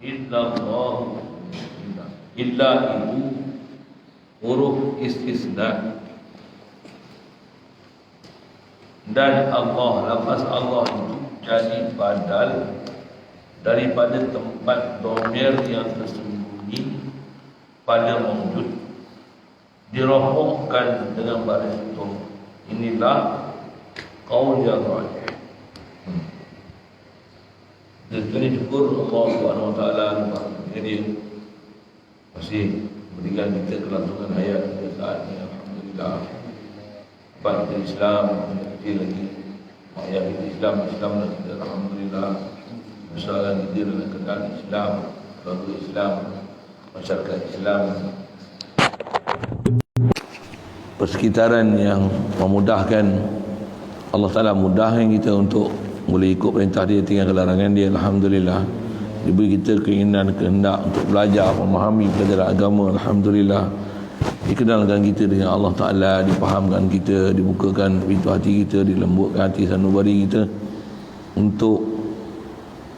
illallah. Illa itu huruf istisna. Dan Allah, lafaz Allah itu jadi badal daripada tempat dhamir yang tersembunyi pada mawjud, dirofokkan dengan baris itu. Inilah qaul yang rajih. Jadi syukur Allah Subhanahu wa taala jadi masih berikan kita kelangsungan hayat pada saat ini. Alhamdulillah. Bangsa Islam kecil lagi. Ayah kita Islam alhamdulillah. Masalah kita dalam keadaan Islam, keluarga Islam, masyarakat Islam, persekitaran yang memudahkan. Allah Ta'ala mudahkan kita untuk boleh ikut perintah dia, tinggal larangan dia. Alhamdulillah. Diberi kita keinginan, kehendak untuk belajar, memahami pelajaran agama. Alhamdulillah. Dikenalkan kita dengan Allah Ta'ala, dipahamkan kita, dibukakan pintu hati kita, dilembutkan hati sanubari kita untuk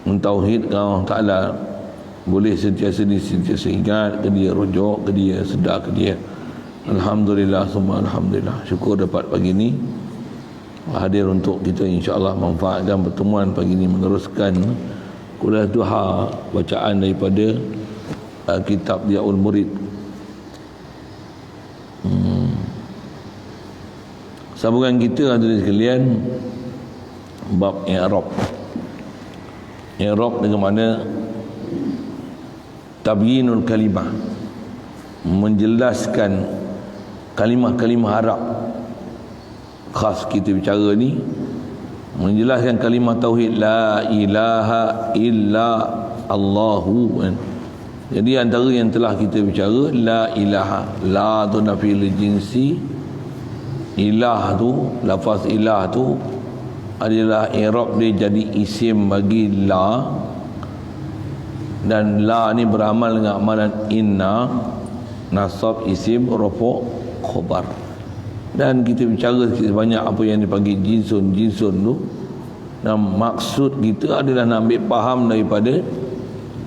mentauhidkan Allah Ta'ala. Boleh sentiasa ingat ke dia, rujuk ke dia, sedar ke dia. Alhamdulillah, semua alhamdulillah. Syukur dapat pagi ini hadir untuk kita insya-Allah manfaatkan pertemuan pagi ini, meneruskan kuliah duha bacaan daripada kitab Diyaul Murid. Sambungan kita hadirin sekalian, bab i'rab. I'rab dengan makna tabyinul kalimah, menjelaskan kalimah-kalimah Arab. Khas kita bicara ni menjelaskan kalimah tauhid la ilaha illa Allahu. Jadi antara yang telah kita bicara, la ilaha, la tu nafil jinsi, ilah tu, lafaz ilah tu adalah i'rab dia jadi isim bagi la, dan la ni beramal dengan amalan inna, nasab isim, rafu' khabar. Dan kita bicara banyak apa yang dipanggil jinsun tu, dan maksud kita adalah nak ambil faham daripada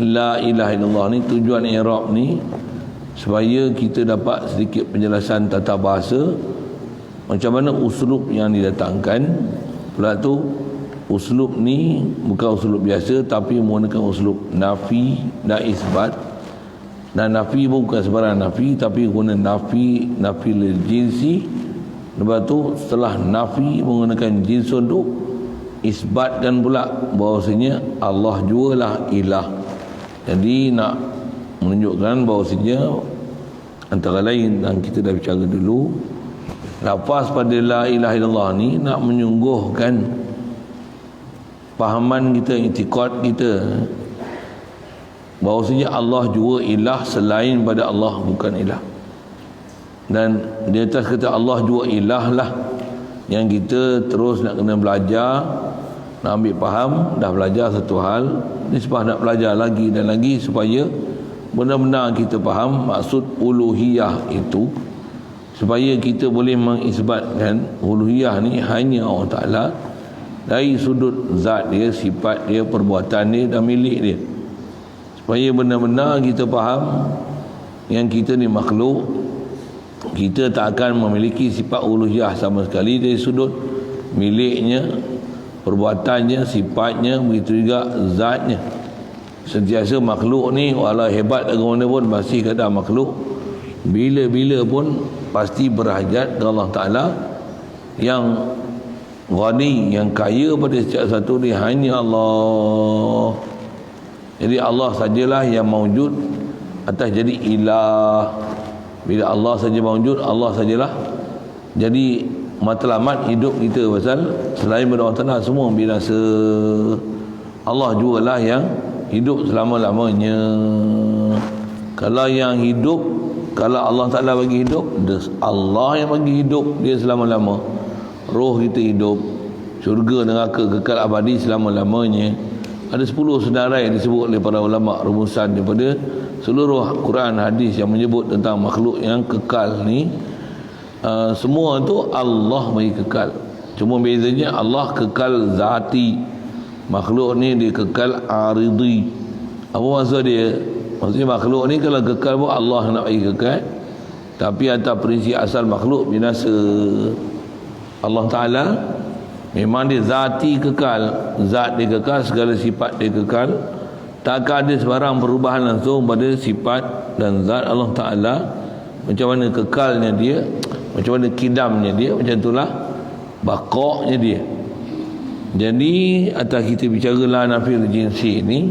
la ilaha illallah ni. Tujuan i'rab ni supaya kita dapat sedikit penjelasan tata bahasa, macam mana uslub yang didatangkan. Pula tu uslub ni bukan uslub biasa, tapi menggunakan uslub nafi dan isbat. Dan nafi bukan sebarang nafi, tapi guna nafi lil jinsi. Lepas tu setelah nafi menggunakan jinsun tu, isbatkan pula bahawasanya Allah jugalah ilah. Jadi nak menunjukkan bahawasanya antara lain, dan kita dah bicara dulu, lafaz pada la ilaha illallah ni nak menyungguhkan fahaman kita, i'tiqad kita bahawasanya Allah juga ilah, selain pada Allah bukan ilah. Dan di atas kata Allah juga ilah lah yang kita terus nak kena belajar, nak ambil faham. Dah belajar satu hal, nisbah nak belajar lagi dan lagi supaya benar-benar kita faham maksud uluhiyah itu, supaya kita boleh mengisbatkan uluhiyah ni hanya Allah Ta'ala dari sudut zat dia, sifat dia, perbuatan dia dan milik dia. Supaya benar-benar kita faham yang kita ni makhluk, kita tak akan memiliki sifat uluhiyah sama sekali dari sudut miliknya, perbuatannya, sifatnya, begitu juga zatnya. Sentiasa makhluk ni walau hebat bagaimana pun masih kata makhluk. Bila-bila pun pasti berhajat ke Allah Ta'ala yang ghani, yang kaya pada setiap satu ni hanya Allah. Jadi Allah sajalah yang mawjud atas jadi ilah. Bila Allah saja mawjud, Allah sajalah jadi matlamat hidup kita. Pasal selain pada Allah Ta'ala semua binasa. Allah jugalah yang hidup selama-lamanya. Kalau yang hidup, kalau Allah Ta'ala bagi hidup, Allah yang bagi hidup dia selama-lama. Roh kita hidup, syurga neraka kekal abadi selama-lamanya. Ada 10 senarai yang disebut oleh para ulama, rumusan daripada seluruh Quran hadis yang menyebut tentang makhluk yang kekal ni. Semua tu Allah bagi kekal. Cuma bezanya Allah kekal zati, makhluk ni dia kekal aridi. Apa maksud dia? Maksudnya makhluk ni kalau kekal pun Allah nak bagi kekal, tapi atas prinsip asal makhluk binasa. Allah Ta'ala memang dia zati kekal, zat dia kekal, segala sifat dia kekal. Tak ada sebarang perubahan langsung pada sifat dan zat Allah Ta'ala. Macam mana kekalnya dia, macam mana kidamnya dia, macam itulah bakoknya dia. Jadi atas kita bicara la nafil jinsi ni,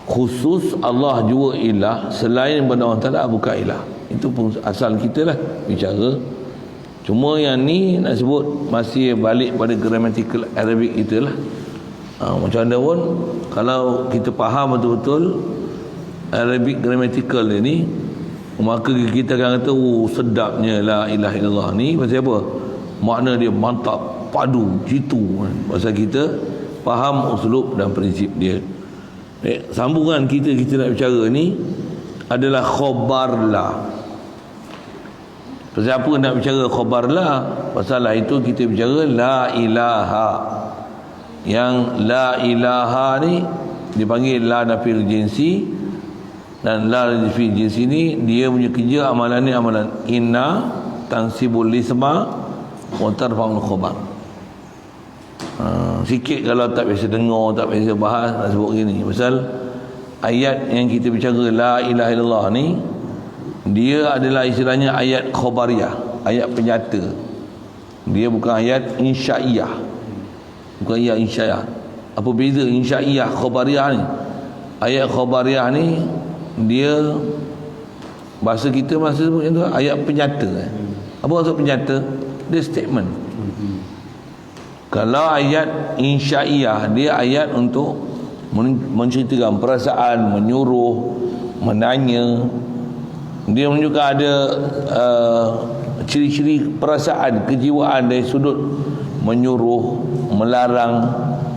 khusus Allah jua ilah, selain daripada Allah Ta'ala bukan ilah. Itu pun asal kita lah bicara. Cuma yang ni nak sebut masih balik pada grammatical Arabic itulah. Macam mana pun kalau kita faham betul-betul Arabic grammatical ni, maka kita akan kata sedapnya la ilaha illallah ni. Pasal apa? Makna dia mantap, padu, jitu. Pasal kita faham uslub dan prinsip dia. Sambungan kita nak bicara ni adalah khobar la. Pasal apa nak bicara khobar la? Pasal lah itu kita bicara la ilaha. Yang la ilaha ni dipanggil la nafil jinsi, dan la nafil jinsi ni dia punya kerja amalan ni amalan inna tansibul lisma wa tarfa'ul khabar. Sikit kalau tak biasa dengar, tak biasa bahas, nak sebut gini. Pasal ayat yang kita bicara la ilaha illallah ni, dia adalah istilahnya ayat khabariyah, ayat penyata. Dia bukan ayat insya'iyah, bukan ayat insya'iyah. Apa beza insya'iyah khabariyah ni? Ayat khabariyah ni dia bahasa kita masa sebut itu ayat penyata. Apa maksud penyata? Dia statement. Kalau ayat insya'iyah, dia ayat untuk menceritakan perasaan, menyuruh, menanya. Dia menunjukkan ada ciri-ciri perasaan, kejiwaan dari sudut menyuruh, melarang,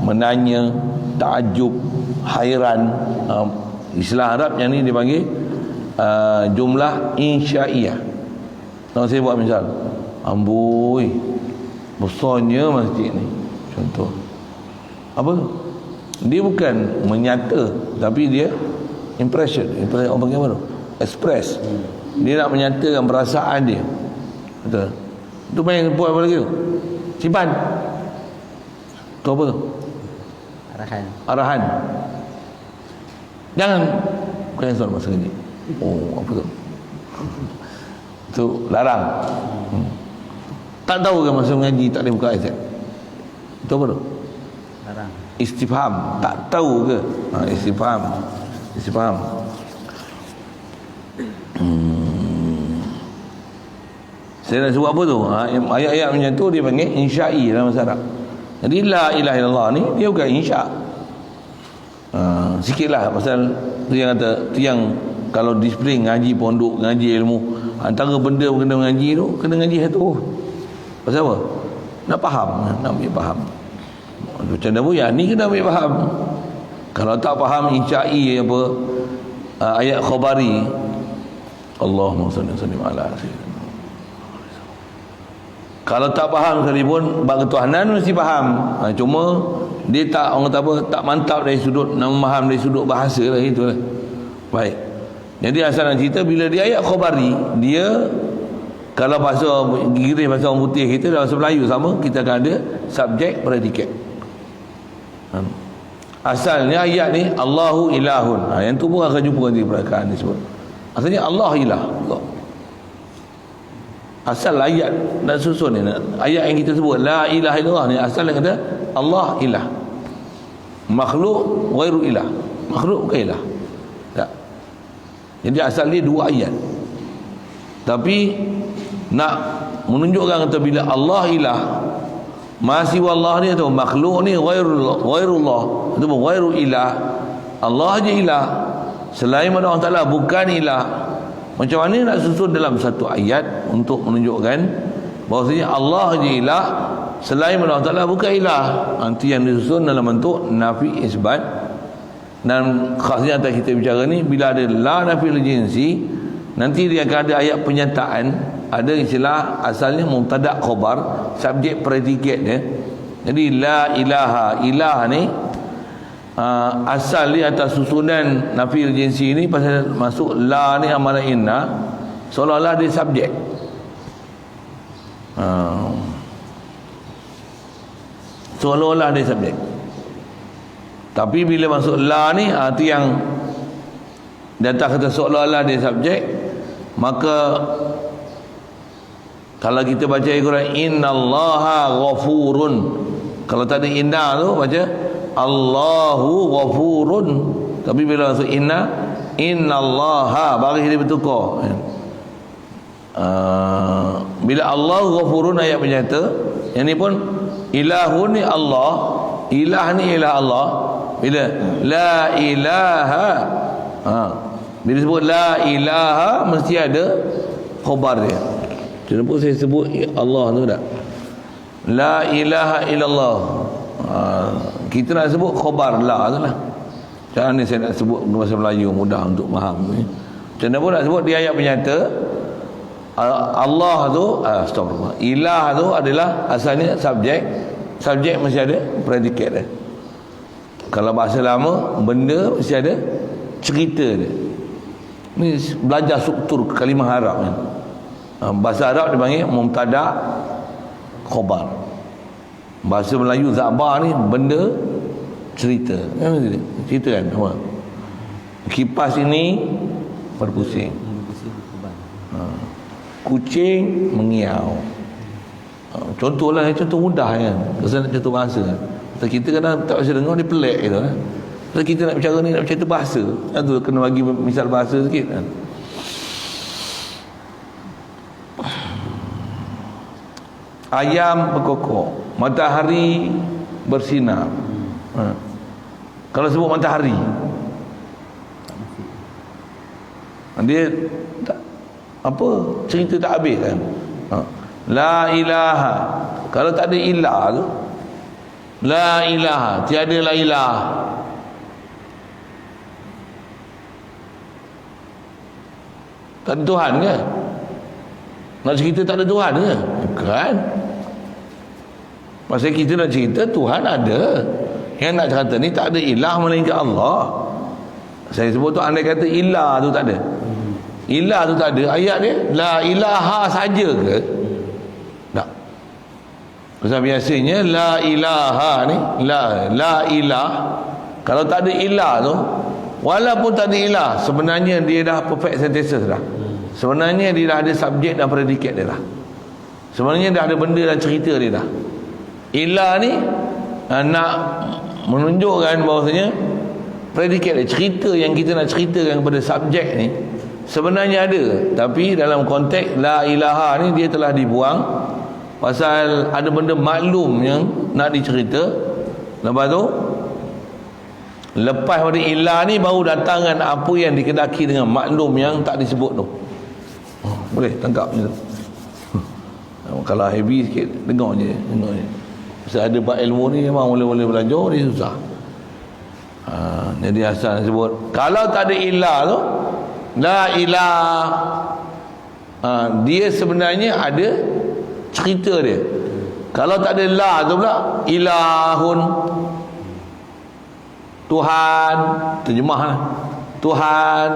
menanya, takjub, hairan. Istilah Arab yang ni dipanggil jumlah insya'iyah. Kalau saya buat misal, amboi besarnya masjid ni, contoh apa, dia bukan menyata, tapi dia impression orang panggil apa tu, express. Dia nak menyatakan perasaan dia. Betul. Itu main buat apa lagi tu? Simpan. Tu apa tu? Arahan. Jangan cancel masa ni. Oh, apa tu? Tu larang. Tak tahu ke masa mengaji tak boleh buka ayat? Itu apa tu? Larang. Istifham. Tak tahu ke? Istifham. Saya nak sebut apa tu? Ayat-ayat macam tu dia panggil insya'i dalam bahasa Arab. Jadi la ilaha illallah ni dia bukan insya'. Sikitlah pasal tu yang kata, tu yang kalau disiplin ngaji pondok, ngaji ilmu, antara benda kena ngaji tu, kena ngaji satu. Pasal apa? Nak faham, nak ambil faham. Macam mana pun yang ni kena ambil faham. Kalau tak faham insya'i apa, ayat khabari, Allahumma salli ala sayyidina. Kalau tak faham sekalipun bab ketuhanan mesti faham. Cuma dia tak, orang kata apa, tak mantap dari sudut, nak memaham dari sudut bahasa lah, itulah. Baik. Jadi asal nak cerita, bila dia ayat khabari, dia kalau bahasa Inggeris, bahasa orang putih kita, dalam bahasa Melayu sama, kita akan ada subjek predikat. Asalnya ayat ni Allahu ilahun. Yang tu pun akan jumpa di perkataan ni sebut. Asalnya Allah ilah. Asal ayat dan susun ni, ayat yang kita sebut la ilaha illallah ni, asal yang kata Allah ilah, makhluk ghairu ilah, makhluk bukan ilah. Tak. Jadi asal dia dua ayat, tapi nak menunjukkan kata bila Allah ilah, masih wallah ni tu makhluk ni ghairullah, itu pun ghairu ilah. Allah je ilah, selain Allah Ta'ala bukan ilah. Macam mana nak susun dalam satu ayat untuk menunjukkan bahawasanya Allah je ilah, selain Allah Ta'ala bukan ilah. Nanti yang disusun dalam bentuk nafi isbat. Dan khasnya atas kita bicara ni, bila ada la nafi jinsi, nanti dia akan ada ayat penyataan. Ada istilah asalnya mubtada' khabar, subjek predikat dia. Jadi la ilaha, ilah ni asal ni atas susunan nafi jinsi ni pasal masuk la ni amalan inna, seolah-olah dia subjek. Seolah-olah dia subjek. Tapi bila masuk la ni, arti yang datang kata seolah-olah dia subjek, maka kalau kita baca Al-Quran, innallaha ghafurun, kalau tak ada inna tu baca Allahu ghafurun. Tapi bila masuk inna, innallaha, baris dia bertukar. Bila Allahu ghafurun ayat menyata, yang ni pun ilahun ni Allah, ilah ni ilah Allah. Bila la ilaha, bila sebut la ilaha mesti ada khabar dia. Kenapa saya sebut Allah tu tak? La ilaha illallah. Kita nak sebut khabar la tu lah. Macam mana saya nak sebut bahasa Melayu mudah untuk faham ni. Macam mana pun nak sebut di ayat penyata, Allah tu, astagfirullah, ilah tu adalah asalnya subjek. Subjek mesti ada predikat dia. Kalau bahasa lama, benda mesti ada cerita dia. Ni belajar struktur kalimah Arab ni. Bahasa Arab dipanggil mubtada khabar. Bahasa Melayu zabar ni benda cerita. Cerita kan apa? Kipas ini berpusing. Kucing mengiau. Contohlah, contoh mudah kan. Kesan contoh bahasa. Kita kadang tak bisa dengar, dia pelik gitu kan. Kalau kita nak bicara ni, nak bercerita bahasa, tu kena bagi misal bahasa sikit kan. Ayam berkokok, matahari bersinar. Kalau sebut matahari, dia tak, apa, cerita tak habis kan. La ilaha, kalau tak ada ilah tu, la ilaha, tiada la ilah. Tak ada Tuhan ke? Nak cerita tak ada Tuhan ke? Bukan. Pasal kita nak cerita Tuhan ada. Yang nak kata ni tak ada ilah melainkan Allah. Saya sebut tu andai kata ilah tu tak ada. Ilah tu tak ada, ayat dia la ilaha saja ke? Tak. Pasal biasanya la ilaha ni, la ilah, kalau tak ada ilah tu, walaupun tak ada ilah, sebenarnya dia dah perfect sentences dah. Sebenarnya dia dah ada subjek dan predikat dia dah. Sebenarnya dah ada benda dan cerita dia dah. Ilah ni nak menunjukkan bahawasanya predikat dia, cerita yang kita nak ceritakan kepada subjek ni sebenarnya ada, tapi dalam konteks la ilaha ni dia telah dibuang pasal ada benda maklum yang nak dicerita. Lepas tu lepas pada ilah ni baru datangkan apa yang dikedaki dengan maklum yang tak disebut tu. Boleh tangkap je tu. Kalau heavy sikit, dengar je. Pasal ada bab ilmu ni memang boleh belajar, dia susah. Jadi asal sebut kalau tak ada ilah tu, la ilah, dia sebenarnya ada cerita dia. Kalau tak ada la tu pula, ilahun, Tuhan, terjemahlah Tuhan.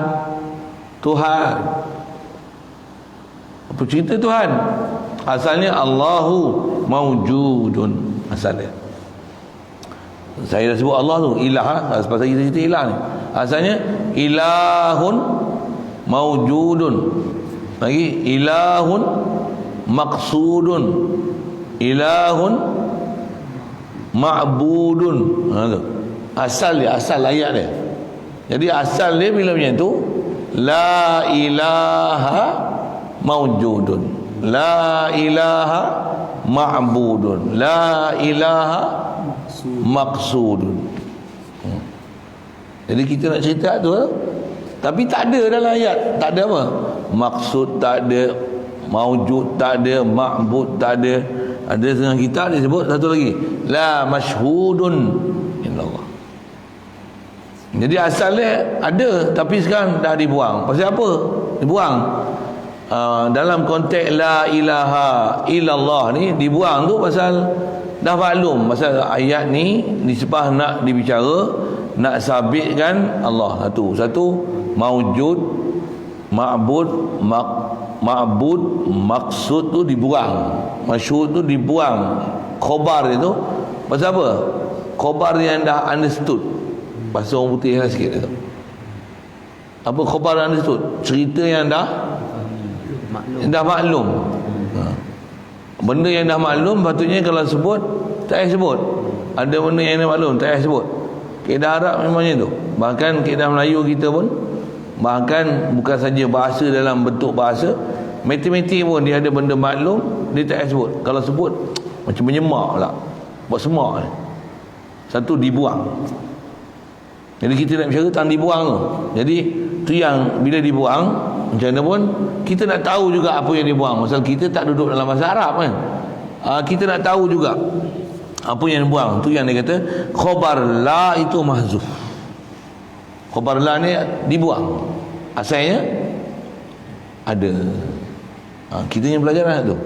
Apa cerita Tuhan? Asalnya Allahu maujudun, asalnya. Saya dah sebut Allah tu ilah lah, pasal kita cerita ilah ni. Asalnya ilahun maujudun. Lagi ilahun maqsudun, ilahun ma'budun. Tu asal dia, asal ayat dia. Jadi asal dia bila macam tu, la ilaha maujudun, la ilaha ma'budun, la ilaha maqsudun. Jadi kita nak cerita tu, tapi tak ada dalam ayat. Tak ada apa? Maksud tak ada, maujud tak ada, ma'bud tak ada. Ada setengah kitab dia sebut satu lagi, la masyhudun illallah. Jadi asalnya ada, tapi sekarang dah dibuang. Pasal apa dibuang? Dalam konteks la ilaha illallah ni dibuang tu pasal dah maklum, pasal ayat ni disebab nak dibicara nak sabitkan Allah. Satu maujud, ma'bud, ma'bud, maksud tu dibuang, masyhud tu dibuang, khobar itu pasal apa? Khobar yang dah understood. Bahasa orang putih lah sikit tu. Apa khobar understood? Cerita yang dah maklum. Benda yang dah maklum patutnya kalau sebut tak payah sebut. Ada benda yang dah maklum tak payah sebut. Kaedah Arab memangnya tu. Bahkan kaedah Melayu kita pun, bahkan bukan saja bahasa dalam bentuk bahasa, matematik pun dia ada benda maklum, dia tak payah sebut. Kalau sebut macam menyemak pula, buat semak ni. Satu dibuang. Jadi kita nak bicara tentang dibuang tu. Jadi tu yang bila dibuang macam mana pun kita nak tahu juga apa yang dibuang. Pasal kita tak duduk dalam bahasa Arab kan. Kita nak tahu juga apa yang dibuang. Tu yang dia kata khabar la itu mahzuf. Khabar la ni dibuang. Asalnya ada. Kita yang belajar lah tu.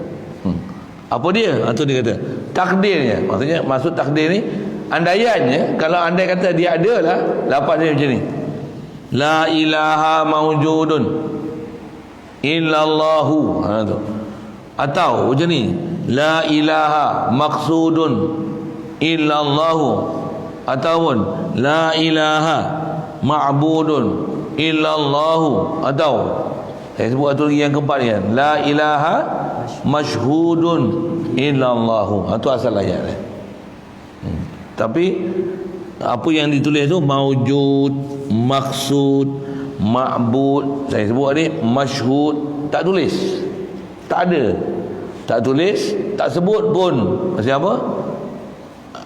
Apa dia? Atau dia kata takdirnya. Maksudnya maksud takdir ni andaiannya, kalau andai kata dia ada lah, lafaz dia macam ni. La ilaha maujudun illallahu. Tu. Atau macam ni. La ilaha maqsudun illallahu. Ataupun la ilaha ma'budun illallahu. Atau saya sebut satu lagi yang keempat ni kan. La ilaha masyhudun illallahu. Itu asal ayat ni. Tapi apa yang ditulis tu maujud, maksud, ma'bud. Saya sebut tadi masyhud, tak tulis. Tak ada. Tak tulis, tak sebut pun. Pasal apa?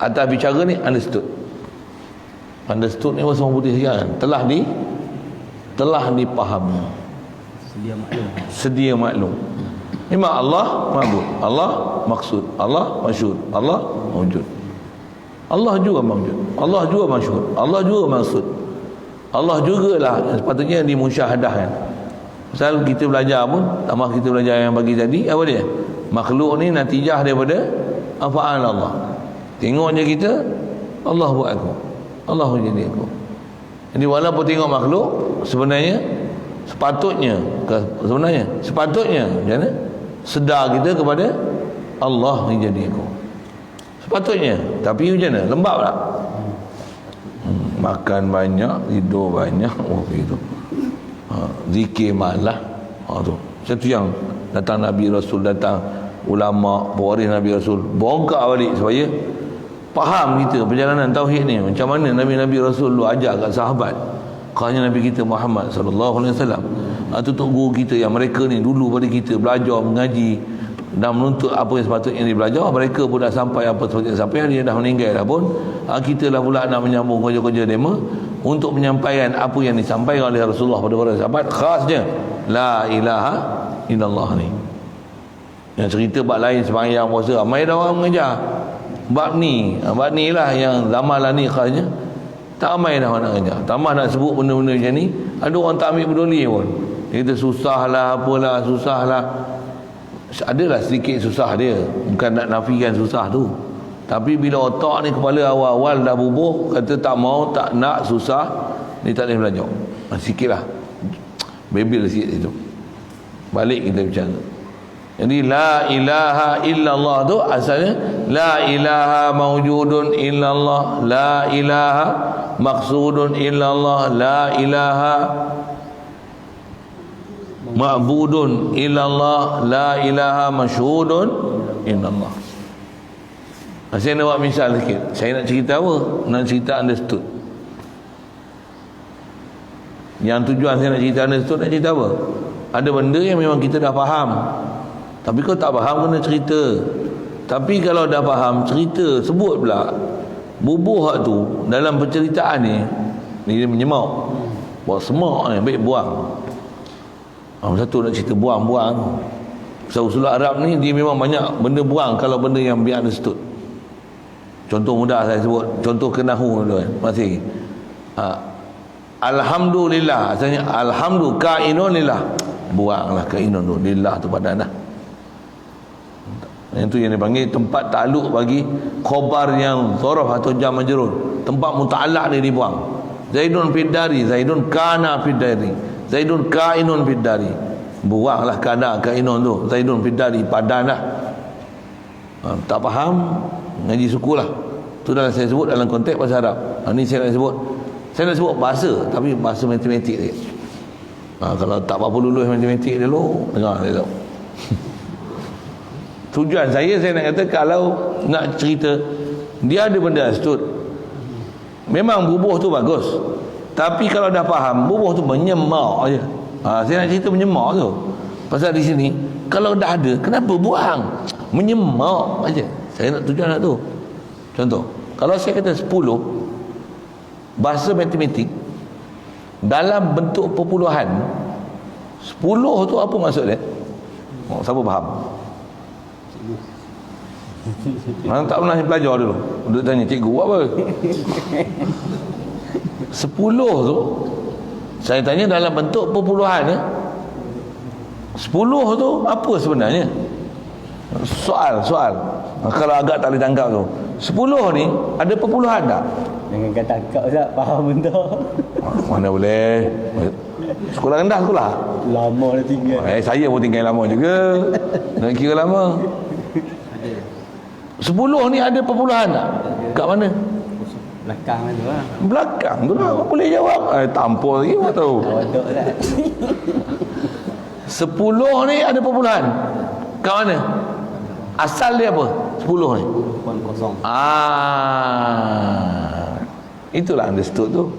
Atas bicara ni understood. Understood ni bahasa orang putih sekarang. Telah dipahami. Sedia maklum. Memang Allah ma'bud, Allah maksud, Allah masyhud, Allah maujud. Allah juga maujud, Allah juga masyhur, Allah juga maksud, Allah jugalah yang sepatutnya dimusyahadahkan. Pasal kita belajar pun, tambah kita belajar yang bagi tadi, apa dia? Makhluk ni natijah daripada af'al Allah. Tengok je kita, Allah buat aku, Allah jadi aku. Jadi walaupun tengok makhluk, sebenarnya sepatutnya macam mana? Sedar kita kepada Allah ni jadi aku. Sepatutnya. Tapi macam mana? Lembab tak? Makan banyak, tidur banyak, begitu. Zikir malah. Tu. Macam tu yang datang Nabi Rasul, datang ulama, pewaris Nabi Rasul, bongkar balik supaya faham kita perjalanan tauhid ni. Macam mana Nabi Rasul lu ajar kat sahabat. Kerana Nabi kita Muhammad sallallahu alaihi wasallam. Tutup guru kita yang mereka ni dulu pada kita belajar mengaji dan menuntut apa yang sepatutnya dia belajar, mereka pun dah sampai apa sepatutnya sampai, dia dah meninggal dah pun. Kita lah pula nak menyambung kerja-kerja demo untuk menyampaikan apa yang disampaikan oleh Rasulullah pada para sahabat, khasnya la ilaha illallah ni. Yang cerita bab lain sembahyang puasa, ramai dah orang mengajar bab ni lah yang zaman lah ni khasnya tak ramai dah orang nak mengajar. Tambah nak sebut benda-benda macam ni, ada orang tak ambil peduli pun. Dia kata susah lah, apalah, susah lah. Adalah sedikit susah dia, bukan nak nafikan susah tu, tapi bila otak ni kepala awal-awal dah bubuh, kata tak mau, tak nak, susah, ni tak boleh belajar. Sikit lah, bebil sikit situ, balik kita bicara. Jadi la ilaha illallah tu asalnya la ilaha mawjudun illallah, la ilaha maqsudun illallah, la ilaha ma'budun illallah, la ilaha masyhudun illallah. Saya nak buat misal sikit. Saya nak cerita apa? Nak cerita understood. Yang tujuan saya nak cerita understood, nak cerita apa? Ada benda yang memang kita dah faham, tapi kau tak faham kena cerita. Tapi kalau dah faham, cerita, sebut pula. Bubuh tu dalam penceritaan ni, dia menyemak. Buat semak ni, baik buang. Satu nak cerita buang-buang. Usul Arab ni dia memang banyak benda buang kalau benda yang biar understood. Contoh mudah saya sebut, contoh kenahu tu kan. Masih. Alhamdulillah, asalnya alhamdulillah kainun lillah. Buanglah kainun tu, lillah tu padanlah. Yang tu yang dipanggil tempat takluk bagi khabar yang zaraf atau jar majrur. Tempat muta'allaq dia dibuang. Zaidun fid dari, Zaidun kana fid dari, Zaidun kainun fid dari. Buanglah kana kainun tu, Zaidun fid dari, padan dah. Tak faham, ngaji suku lah. Tu dah saya sebut dalam konteks bahasa Arab. Ni saya nak sebut. Saya nak sebut bahasa, tapi bahasa matematik dia. Kalau tak apa lulus matematik dulu, dengar dia tahu. Tujuan saya nak kata, kalau nak cerita, dia ada benda astut. Memang bubuh tu bagus, tapi kalau dah faham, bubuh tu menyemak aja. Saya nak cerita menyemak tu. Pasal di sini, kalau dah ada, kenapa buang? Menyemak aja. Saya nak tujuan nak tu. Contoh, kalau saya kata 10, bahasa matematik dalam bentuk perpuluhan, 10 tu apa maksud dia? Siapa faham? Mana tak pernah belajar dulu. Duduk tanya cikgu buat apa? 10 tu, saya tanya dalam bentuk perpuluhan ya. 10 tu apa sebenarnya? Soal. Kalau agak tak boleh tangkap tu, 10 ni ada perpuluhan tak? Jangan kata tangkap Ustaz, faham benda. Mana boleh. Sekolah rendah sekolah. Lama dah tinggal. Saya pun tinggal lama juga. Nak kira lama. 10 ni ada perpuluhan tak? Kat mana? Belakang tu lah. Belakang tu lah. Boleh jawab. Tampol lagi apa tahu. 10 ni ada perpuluhan. Kat mana? Asal dia apa? 10 ni. Kosong. Itulah understood tu.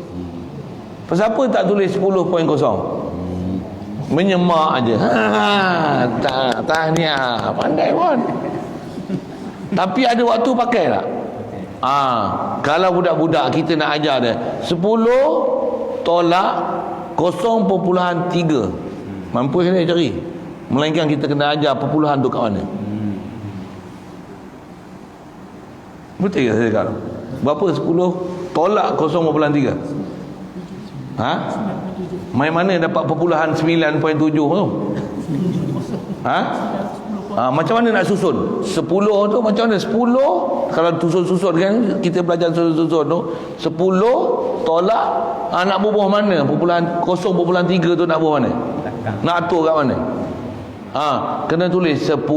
Pasal apa tak tulis 10.0? Menyemak aja. Tahniah. Pandai pun. Tapi ada waktu pakai tak? Kalau budak-budak kita nak ajar dia 10 tolak 0.3, mampu saya cari. Melainkan kita kena ajar perpuluhan tu kat mana. Betul ke saya cakap? Berapa 10 tolak 0.3? Main mana dapat perpuluhan 9.7 tu? Macam mana nak susun 10 tu? Macam mana 10 kalau susun kan, kita belajar susun tu 10 tolak nak bubuh mana perpuluhan 0.3 tu, nak bubuh mana, nak atur kat mana? Kena tulis 10.0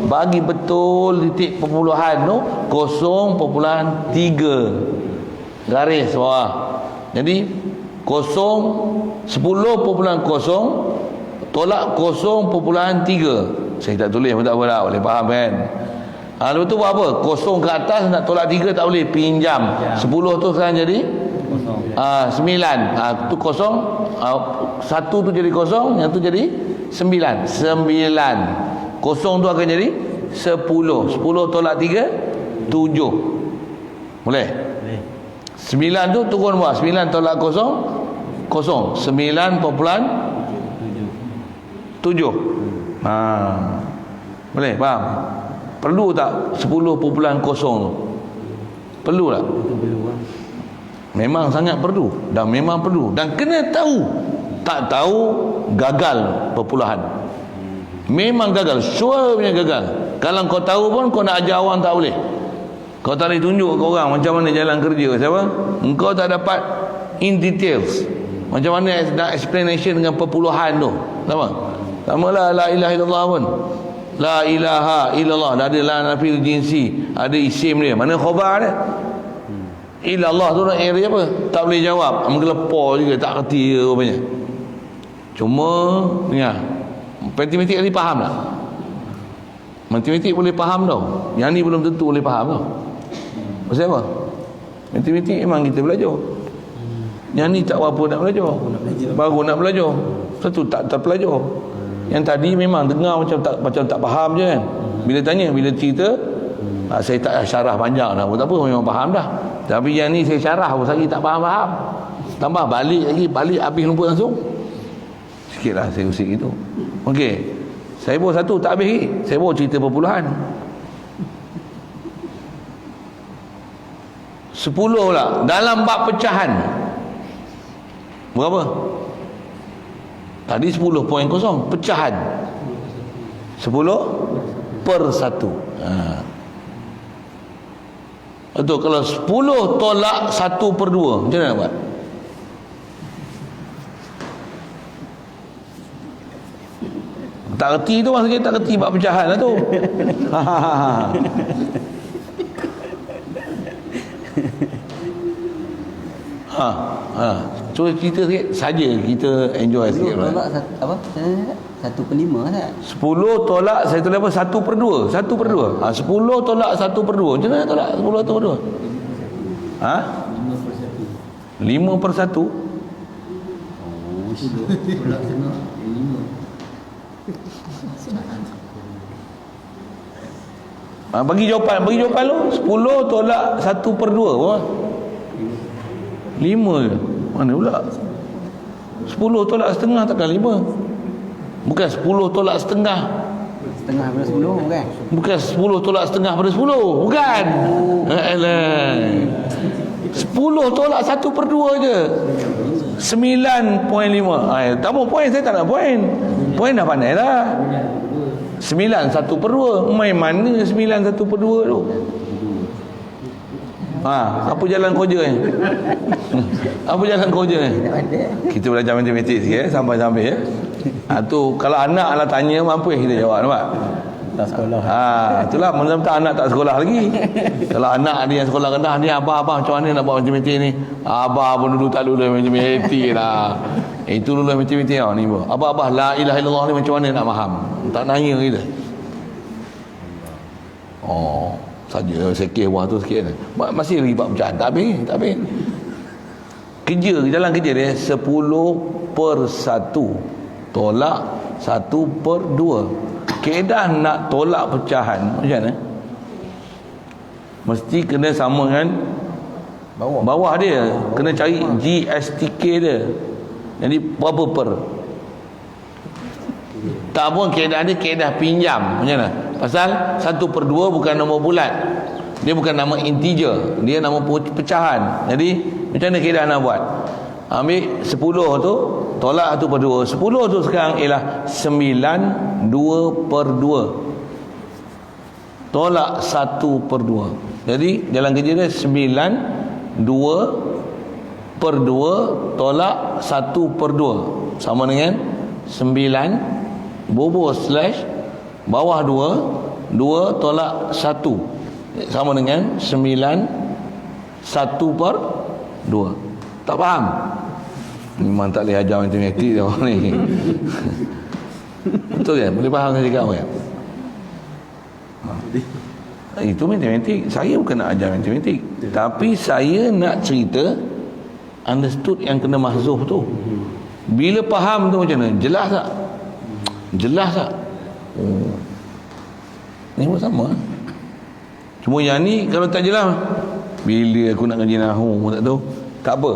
bagi betul titik perpuluhan tu 0.3 garis bawah. Jadi 10.0 tolak 0.3. Saya tak tulis pun tak apa dah, boleh faham kan? Lepas tu buat apa? 0 ke atas nak tolak 3 tak boleh, pinjam 10 tu sekarang jadi 9. Tu 0, 1 tu jadi 0, yang tu jadi 9. 0 tu akan jadi 10 tolak 3 7. Boleh? 9 tu turun bawah, 9 tolak 0 0. 9.7. Boleh faham? Perlu tak 10.0 tu? Perlu tak? Memang sangat perlu. Dan memang perlu. Dan kena tahu. Tak tahu, gagal perpuluhan. Memang gagal. Sure punya gagal. Kalau kau tahu pun, kau nak ajar orang tak boleh. Kau tak boleh tunjuk ke orang macam mana jalan kerja. Siapa? Engkau tak dapat in details. Macam mana nak explanation dengan perpuluhan tu. Sama lah la ilaha illallah pun. La ilaha illallah. Dah ada la nafil jinsi. Ada isim dia. Mana khabar dia? Illallah tu nak area apa? Tak boleh jawab. Menggelepar juga. Tak kerti rupanya. Cuma ni lah. Matematik ni faham tak? Matematik boleh faham tau. Yang ni belum tentu boleh faham tau. Pasal apa? Matematik memang kita belajar. Yang ni tak apa nak belajar. Baru nak belajar. Satu tak terpelajar. Yang tadi memang dengar macam tak faham je kan. Bila tanya, bila cerita, saya tak syarah panjang dah. Tak apa, memang faham dah. Tapi yang ni saya syarah pun lagi tak faham-faham. Tambah balik lagi, habis lumpur langsung. Sikitlah saya usik itu. Okey. Saya bawa satu tak habis lagi. Saya bawa cerita perpuluhan. 10 lah dalam bab pecahan. Berapa? Tadi 10.0 pecahan 10 per 1. Betul. Kalau 10 tolak 1/2, macam mana nak buat? Tak reti tu maksudnya tak reti bab pecahan lah tu. Cuba cerita sikit saja, kita enjoy sikit. Tolak apa? 1/5 tak? 10 tolak saya tulis apa? 1/2. 1/2. 10 tolak 1/2. Macam mana tolak 10 1/2? 5/1. Bagi jawapan lu. 10 tolak 1/2 apa? 5 je. Mana pula? 10 tolak setengah takkan 5. Bukan 10 tolak setengah. Setengah pada 10 bukan? Bukan 10 tolak setengah pada 10. Bukan. Alah. 10 tolak 1/2 je. 9.5. Tak mau poin, saya tak nak poin. Poin dah pandai dah. 9 1/2. Main mana 9 1/2 tu? Apa jalan koja ni? Apa jalan koja ni? Kita belajar matematik sikit sampai-sampai ya. Tu kalau anak lah tanya mampu kita jawab, nampak? Tak sekolah. Itulah mentang-mentang anak tak sekolah lagi. Kalau anak dia yang sekolah rendah ni, abah macam mana nak buat matematik ni? Abah pun dulu tak lulus matematik lah. Itu lulus matematik ni apa? Abah la ilaha illallah ni macam mana nak faham? Tak nanya kita. Saja sekeh buah tu sikit. Masih lagi bab pecahan. Tak habis. Jalan kerja dia 10/1 tolak 1/2. Kaedah nak tolak pecahan macam mana? Mesti kena sama dengan bawah dia. Kena cari GSTK dia. Jadi berapa per? Tak pun kaedah dia kaedah pinjam. Macam mana? Pasal 1/2 bukan nombor bulat. Dia bukan nama integer, dia nama pecahan. Jadi macam mana kaedah nak buat? Ambil 10 tu tolak 1/2. 10 tu sekarang ialah 9/2/2 tolak 1/2. Jadi jalan kerja dia 9/2/2 tolak 1/2 sama dengan 9 / bawah 2 tolak 1 sama dengan 9 1/2. Tak faham? Memang tak boleh ajar matematik dia orang ni. Betul kan? Boleh faham saya cakap kan? Itu matematik. Saya bukan nak ajar matematik, tapi saya nak cerita understood yang kena mahzuf tu. Bila faham tu macam mana? Jelas tak? Jelas tak? Ni pun sama. Cuma yang ni kalau tak jelas, bila aku nak ngaji nahwu tak tahu, tak apa.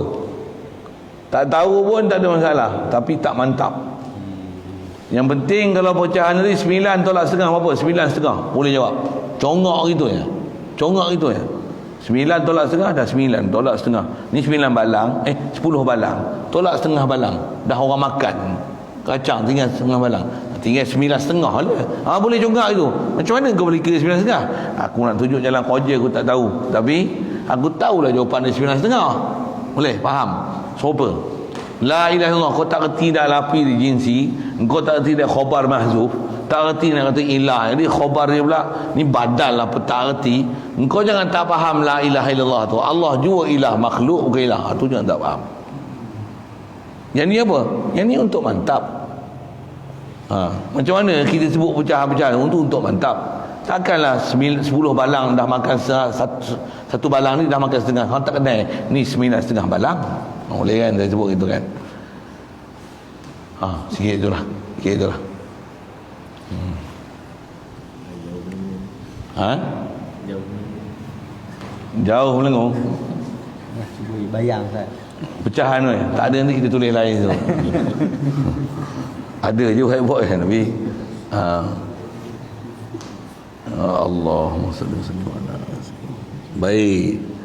Tak tahu pun tak ada masalah, tapi tak mantap. Yang penting kalau pecahan tadi 9 tolak setengah berapa? 9,5. Boleh jawab. Congak gitu ya. 9 tolak setengah dah 9 tolak setengah. Ni 9 balang, 10 balang. Tolak setengah balang. Dah orang makan. Kacang tinggal setengah balang. Tinggal 9,5 lah. Boleh congak itu. Macam mana kau boleh kira 9,5? Aku nak tunjuk jalan koja aku tak tahu. Tapi aku tahulah jawapan dia 9,5. Boleh faham? Sopa. La ilaha illallah, kau tak reti dah lafi di jinsi, kau tak reti dah khabar mahzuf, tak reti nak kata ilah. Jadi khabar dia pula ni badal lah, tak reti. Engkau jangan tak faham la ilaha illallah tu. Allah jua ilah, makhluk bukan ilah. Tu jangan tak faham. Yang ni apa? Yang ni untuk mantap. Macam mana kita sebut pecahan-pecahan untuk mantap? Takkanlah 10 balang dah makan satu balang ni dah makan setengah. Kau tak kenal ni 9,5 balang. Boleh kan saya sebut gitu kan? Sikit itulah. Jauh melengong. Cuba bayang Ustaz. Pecahan tu tak ada, nanti kita tulis lain tu. Ada je whiteboard kan, tapi Allahumma salli ala baik.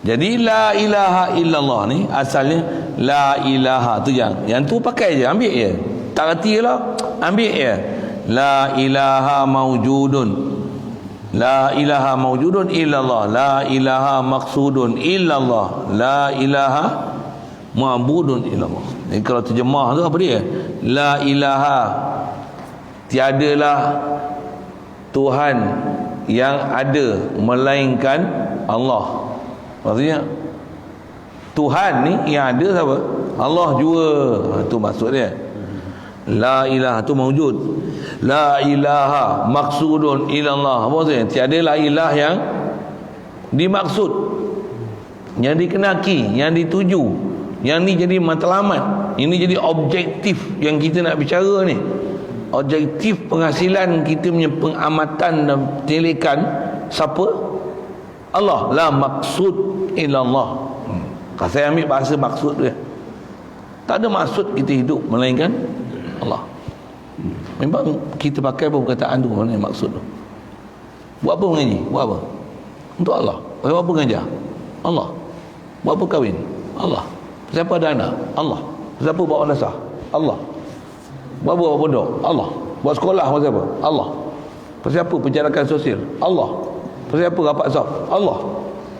Jadi la ilaha illallah ni asalnya la ilaha tu yang tu pakai je, ambil je. Tak reti lah, ambil je. La ilaha maujudun. La ilaha mawjudun illallah, la ilaha maqsudun illallah, la ilaha ma'budun illallah. Jadi kalau terjemah tu apa dia? La ilaha, tiadalah Tuhan yang ada melainkan Allah. Maksudnya Tuhan ni yang ada siapa? Allah jua. Itu maksud dia. La ilaha tu mawjud. La ilaha maqsudun ilallah. Apa maksudnya? Tiadalah ilah yang dimaksud, yang dikenaki, yang dituju. Yang ni jadi matlamat. Ini jadi objektif yang kita nak bicara ni. Objektif penghasilan kita punya pengamatan dan penilaian siapa? Allah. La maksud ilallah. Kalau saya ambil bahasa maksud dia, tak ada maksud kita hidup melainkan Allah. Memang kita pakai apa perkataan tu, mana maksud tu? Buat apa mengaji? Buat apa? Untuk Allah. Buat apa mengajar? Allah. Buat apa kahwin? Allah. Siapa ada anak? Allah. Siapa bawa nasah? Allah. Buat apa buat pondok? Allah. Buat sekolah buat siapa? Allah. Siapa penjarakan sosial? Allah. Siapa rapat saf? Allah.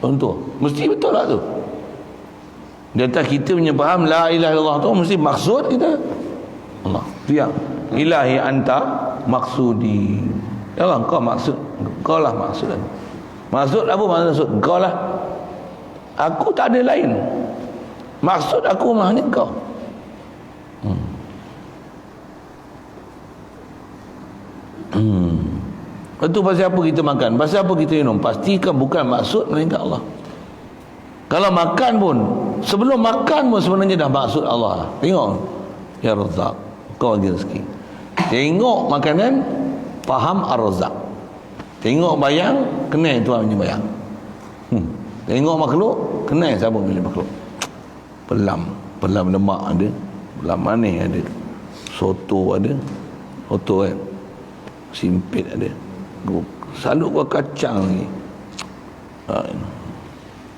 Contoh. Mesti betul tak tu? Di atas kita punya faham la ilaha illallah tu mesti maksud kita Allah. Dia ilahi anta maksudi. Ya, kau maksud, kau lah maksud. Maksud apa maksud? Kau lah. Aku tak ada lain. Maksud aku mah ni kau. Itu pasal apa kita makan? Pasal apa kita minum? Pastikan bukan maksud melainkan Allah. Kalau makan pun, sebelum makan pun sebenarnya dah maksud Allah. Tengok, ya Razzaq, kau bagi rezeki. Tengok makanan, faham Ar-Razzaq. Tengok bayang, kenal Tuhan punya bayang. Tengok makhluk, kenal siapa punya makhluk. Pelam lemak ada, pelam manis ada, soto ada, soto kan, simpit ada, salut gua kacang ni,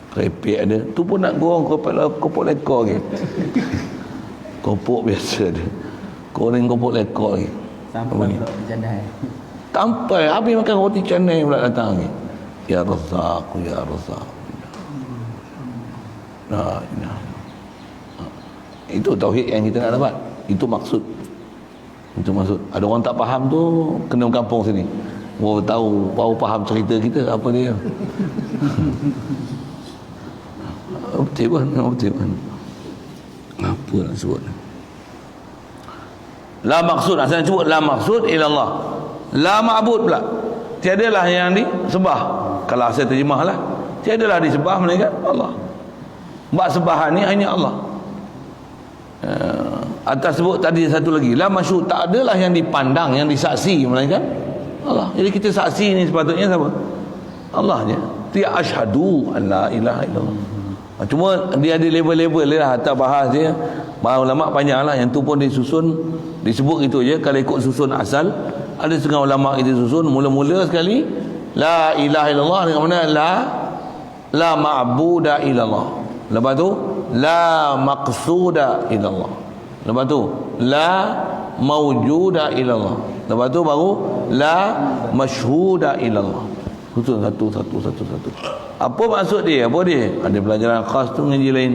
keripik ada, tu pun nak goreng kopok lekor lagi. Kopok biasa ada, goreng kopok lekor lagi. Sampai roti canai. Sampai habis makan roti canai pula datang lagi. Ya Razzaq, ya Razzaq. Nah, itu tauhid yang kita nak dapat. Itu maksud. Itu maksud. Ada orang tak faham tu kena kampung sini. Baru faham cerita kita apa dia. Betul kan? Apa nak sebut? La maksud, asal sebut la maksud ilallah. La ma'bud pula. Tiadalah yang disembah. Kalau saya terjemahlah, tiadalah disembah melainkan Allah. Bab sembahan ni hanya Allah. Atas sebut tadi satu lagi, la masyhud, tak adalah yang dipandang, yang disaksi melainkan Allah. Jadi kita saksi ni sepatutnya siapa? Allah je. Dia asyhadu an la ilaha illallah. Cuma dia ada level-level lah, atas bahas dia. Bahas ulama panjang lah, yang tu pun disusun, disebut itu je. Kalau ikut susun asal, ada setengah ulama kita susun mula-mula sekali la ilaha illallah dengan mana la ma'buda illallah. Lepas tu la maqsuda illallah. Lepas tu la mawjuda illallah. Lepas tu baru la masyhuda illallah. Susun satu. Apa maksud dia? Apa dia? Ada pelajaran khas tu mengaji lain.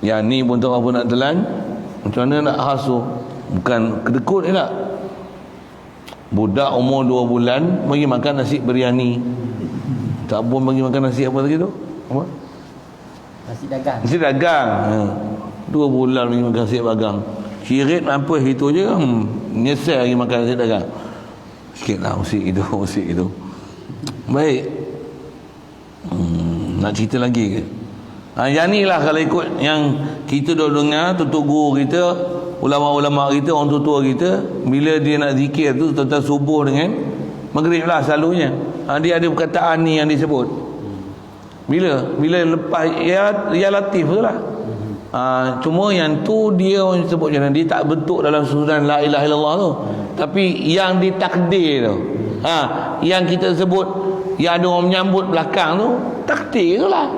Yang ni pun tak apa nak telan. Macam mana nak hasu? Bukan kedekut ni tak. Budak umur 2 bulan bagi makan nasi biryani. Tak pun bagi makan nasi apa lagi tu? Apa? Nasi dagang. 2 bulan bagi makan nasi dagang. Cirit apa itu je. Nyesel lagi makan nasi dagang. Sikit lah usik itu. Baik. Nak cerita lagi ke? Yang ni lah kalau ikut yang kita dah dengar tutup guru kita, ulama-ulama kita, orang tua kita, bila dia nak zikir tu tentang subuh dengan maghrib lah selalunya. Dia ada perkataan ni yang disebut. Bila lepas ya latif tu lah. Cuma yang tu dia orang sebut macam mana, dia tak bentuk dalam susunan la ilaha illallah tu, tapi yang ditakdir tu, yang kita sebut, yang ada orang menyambut belakang tu, takdir tu lah.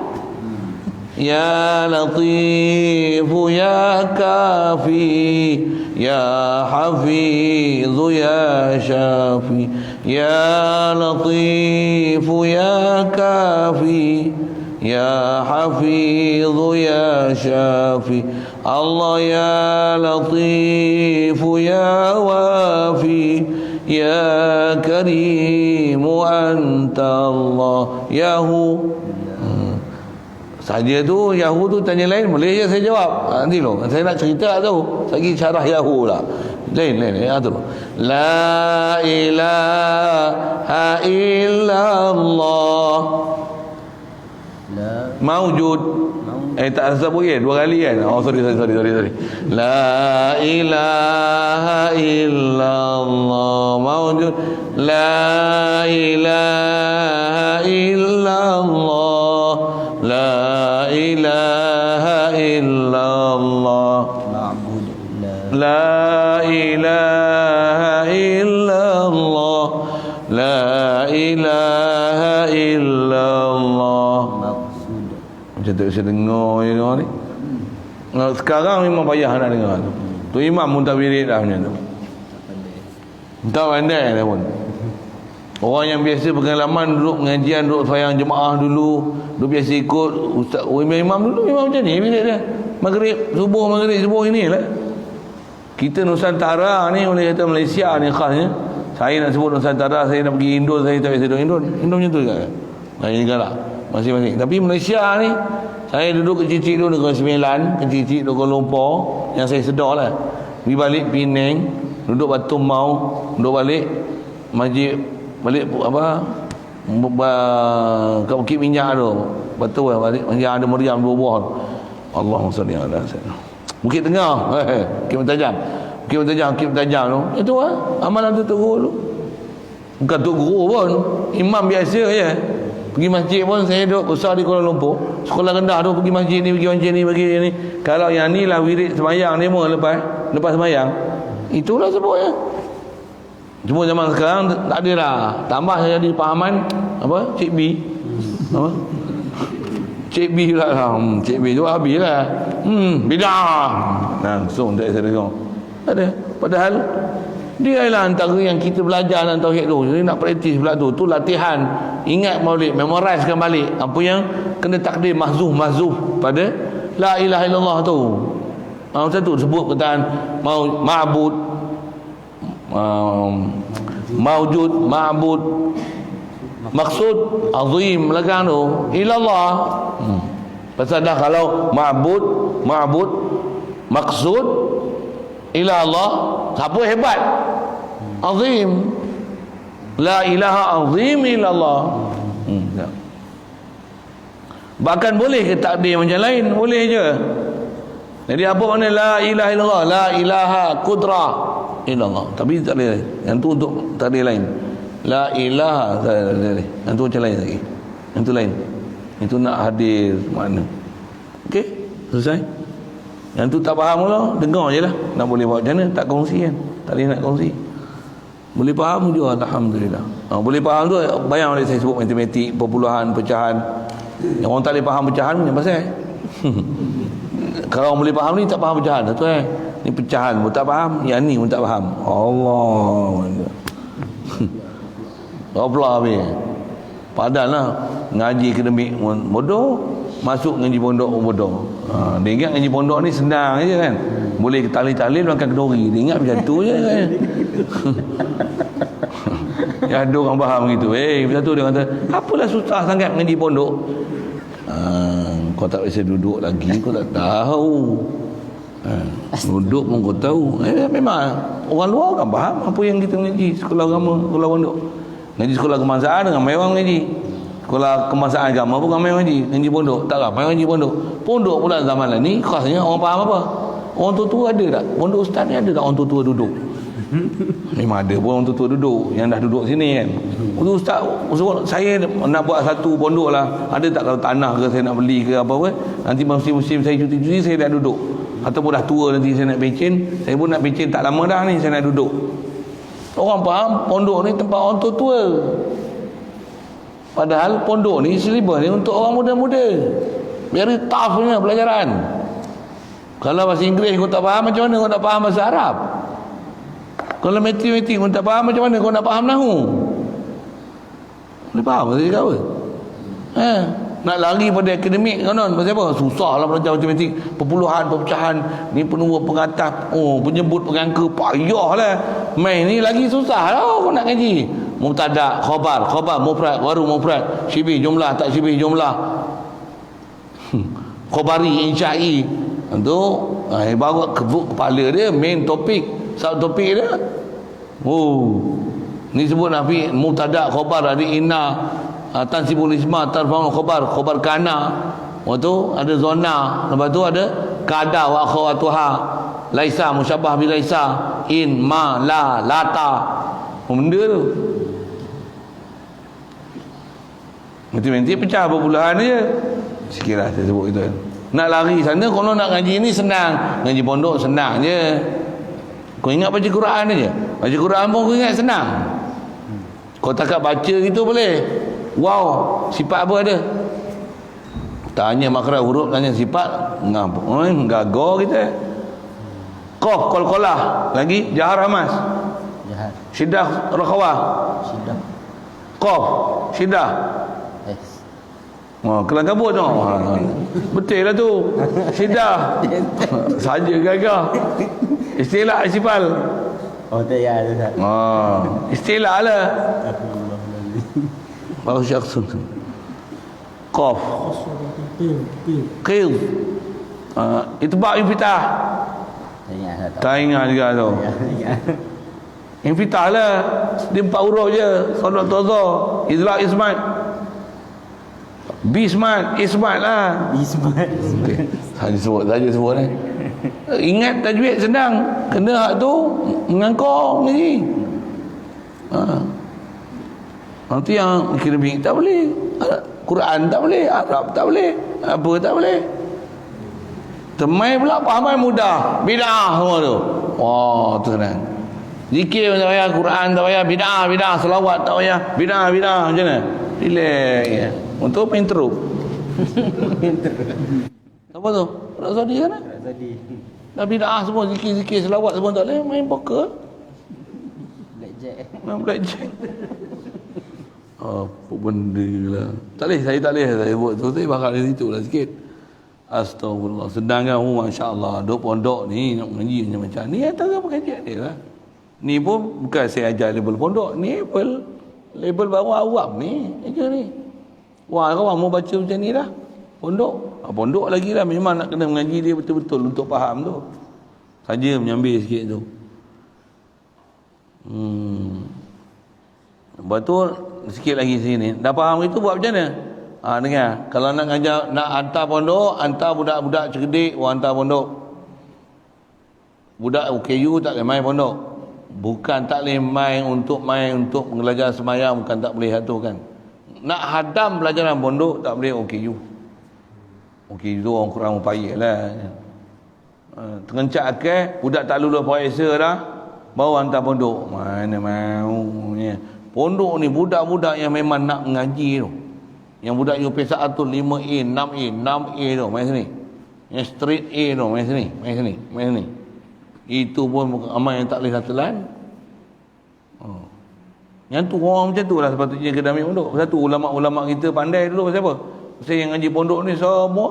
Ya Latifu ya Kafi ya Hafizu ya Syafi Ya Latif Ya Kafi Ya Hafiz Ya Syafi. Allah Ya Latif Ya Wafi Ya Karim Anta Allah Yahu. Saja tu Yahu tu tanya lain boleh je saya jawab. Nanti loh saya nak cerita tu lagi syarah Yahu lah. Lain tu. La ilaha illallah maujud. Tak sebut kan dua kali kan. Oh sorry. La ilaha illallah maujud. La ilaha illallah. La ilaha illallah ma'bud. La ilaha illallah. La ilaha illallah. Macam tak bisa dengar je ni. Sekarang memang payah nak dengar tu. Tu imam pun tak wirid dah macam tu. Tak pandai dah pun. Orang yang biasa pengalaman duduk pengajian, duduk sayang jemaah dulu, duduk biasa ikut ustaz, imam dulu memang macam ni wirid dia. Maghrib, subuh ini lah. Kita Nusantara ni, boleh kata Malaysia ni khasnya. Saya nak sebut Nusantara, saya nak pergi Indon, saya tak biasa duduk Indon macam tu juga. Lain negara masing-masing. Tapi Malaysia ni, saya duduk kecil-kecil dulu Negeri Sembilan, kecil-kecil duduk Kuala Lumpur, yang saya sedar lah. Pergi balik Penang, duduk Batu Mau, duduk balik Masjid, balik apa? Kat Bukit Minyak tu. Batu lah balik, yang ada meriam dua buah. Allahumma salli ala sayyidina. Bukit Tengah, Bukit Mentajam tu. Itu lah amalan tu guru tu. Bukan tok guru pun, imam biasa je. Pergi masjid pun saya duduk besar di Kuala Lumpur, sekolah rendah tu pergi masjid ni, pergi macam ni, pergi ni. Kalau yang ni lah wirid semayang ni pun lepas semayang. Itulah sebutnya. Cuma zaman sekarang tak ada dah. Tambah saya jadi pahaman apa? Cik B. Apa? Cik B pula lah. Cik B tu habis lah. Bidah. Langsung tak saya dengar. Ada. Padahal dia ialah antara yang kita belajar dalam tauhid tu. Jadi nak praktis pula tu. Tu latihan. Ingat balik, memorisekan balik apa yang kena takdir mahzuh pada la ilaha illallah tu. Macam tu sebut perkataan ma'bud, maujud, ma'bud, maksud azim belakang tu ilallah. Pasal dah kalau ma'bud maksud ilallah, siapa hebat? Azim. La ilaha azim ilallah. Bahkan boleh ke takdir macam lain? Boleh je. Jadi apa makna la ilaha illallah? La ilaha qudrah illallah. Tapi tak boleh. Yang tu untuk takdir lain. La ilaha tak boleh. Yang tu macam lain lagi. Yang tu lain. Itu nak hadir makna. Okey? Selesai? Yang tu tak faham pula, dengar je lah. Nak boleh buat macam mana? Tak kongsi kan? Tak boleh nak kongsi. Boleh faham juga, alhamdulillah. Boleh faham tu, bayang oleh saya sebut matematik, perpuluhan, pecahan. Yang orang tak boleh faham pecahan punya pasal. Kalau orang boleh faham ni tak faham pecahan tu ni pecahan pun tak faham, yang ni pun tak faham. Allah. Apa habis? Padahal lah ngaji akademik bodoh, masuk ngaji pondok bodoh. Dia ingat ngaji pondok ni senang je kan. Boleh talil-talil makan kenduri. Dia ingat macam tu je kan. Ya ada orang faham gitu. Macam tu dia kata, apalah susah sangat ngaji pondok. Kau tak biasa duduk lagi, kau tak tahu. Duduk pun kau tahu. Memang orang luar kan faham apa yang kita ngaji sekolah agama, sekolah pondok. Ngaji sekolah kebangsaan dengan mewah ngaji. Sekolah kebangsaan agama pun ramai ngaji. Ngaji pondok tak ramai ngaji pondok. Pondok pula zaman lah ni khasnya orang faham apa? Orang tua-tua ada tak? Pondok ustaz ni ada tak orang tua-tua duduk? Memang ada pun orang tua-tua duduk, yang dah duduk sini kan. Ustaz, saya nak buat satu pondok lah. Ada tak kalau tanah ke saya nak beli ke apa-apa? Nanti musim-musim saya cuti-cuti saya dah duduk. Ataupun dah tua nanti saya nak pencen, saya pun nak pencen tak lama dah ni saya nak duduk. Orang faham pondok ni tempat orang tua-tua. Padahal pondok ni silibus ni untuk orang muda-muda. Very tough punya pelajaran. Kalau bahasa Inggeris kau tak faham, macam mana kau nak faham bahasa Arab? Kalau matematik kau tak faham, macam mana kau nak faham nahu? Boleh faham saya cakap apa? Nak lari pada akademik kanon pasal apa? Susahlah belajar matematik, perpuluhan, pecahan, ni penua pengatas, penyebut pengangka, payahlah. Main ni lagi susah lah kau nak ngaji. Mubtada, khabar, mufrad, waru mufrad, syibih jumlah, tak syibih jumlah. Khabari, insya'i. Tu bawa kepala dia main topik, sub topik dia. Ni sebut Nabi mubtada, khabar, ada inna, tansibul isma, tarfa'ul khabar kana. Waktu ada zona, lepas tu ada kada wa akhawatuha, laisa musyabbah bi laisa, in ma la lata. Benda tu matematik pecah perpuluhan je. Sikitlah saya sebut itu. Nak lari sana, kalau nak ngaji ni senang, ngaji pondok senang je. Kau ingat baca Quran aja. Baca Quran pun kau ingat senang. Kau takat baca gitu boleh. Wow, sifat apa ada? Tanya makhraj huruf, tanya sifat, ngapa? Gagal kita. Qaf qalqalah, lagi jahar hamas. Jahat. Syiddah rakhawah. Syiddah. Qaf syiddah. Kelang kabut tu. Betul lah tu. Syiddah. Saja gagah. Istilah istifal. Tak ya tu tak. Istilah lah. Baru syakhsun. Qaf. Qil. Itba' infitah. Tak ingat juga tu. Infitah lah. Dia 4 huruf je. Salat tazah. Izlaq ismat. Bismat, ismat lah. Ismat. Saja sebut Ingat tajwid senang. Kena hak tu mengangkong ni. Nanti yang akademik tak boleh. Quran tak boleh, Arab tak boleh, apa tak boleh. Temai pula pahaman mudah. Bid'ah semua tu. Wah, tu senang. Zikir tak payah, Quran tak payah, bid'ah, selawat tak payah, bid'ah macam mana? Relax ya. Untuk main teruk. Apa tu? Razadi kan? Razadi. Dah bid'ah semua, zikir, selawat semua tak boleh, main poker. Blackjack. Main blackjack. Apa benda lah. Tak boleh, saya tak boleh saya buat tu. Saya bakal dari situ lah sikit. Astagfirullah. Sedang kan, Masya Allah. Duk pondok ni, nak mengaji macam ni. Antara pengajian dia lah. Ni pun bukan saya ajar label pondok. Ni label baru awam ni. Ajar ni. Wah, kawan mau baca macam ni lah. Pondok. Pondok lagi lah. Memang nak kena mengaji dia betul-betul untuk faham tu. Saja menyambil sikit tu. Lepas tu sikit lagi sini. Dah faham itu buat macam mana? Dengar. Kalau nak ngajar, nak hantar pondok, hantar budak-budak cerdik, hantar pondok. Budak UKU tak boleh main pondok. Bukan tak boleh main untuk belajar semayang, bukan tak boleh tu kan. Nak hadam pelajaran pondok tak boleh OKU. OKU tu orang kurang payah lah. Terencak akal, budak tak lulus periksa dah, baru hantar pondok. Mana maunya. Pondok ni budak-budak yang memang nak mengaji tu. Yang budak UP1 5A, 6A tu main sini. Yang straight A tu main sini. Itu pun amal yang tak boleh telan. Yang tu orang macam tu lah sepatutnya kena ambil pondok. Satu ulama-ulama kita pandai dulu pasal apa? Pasal yang ngaji pondok ni semua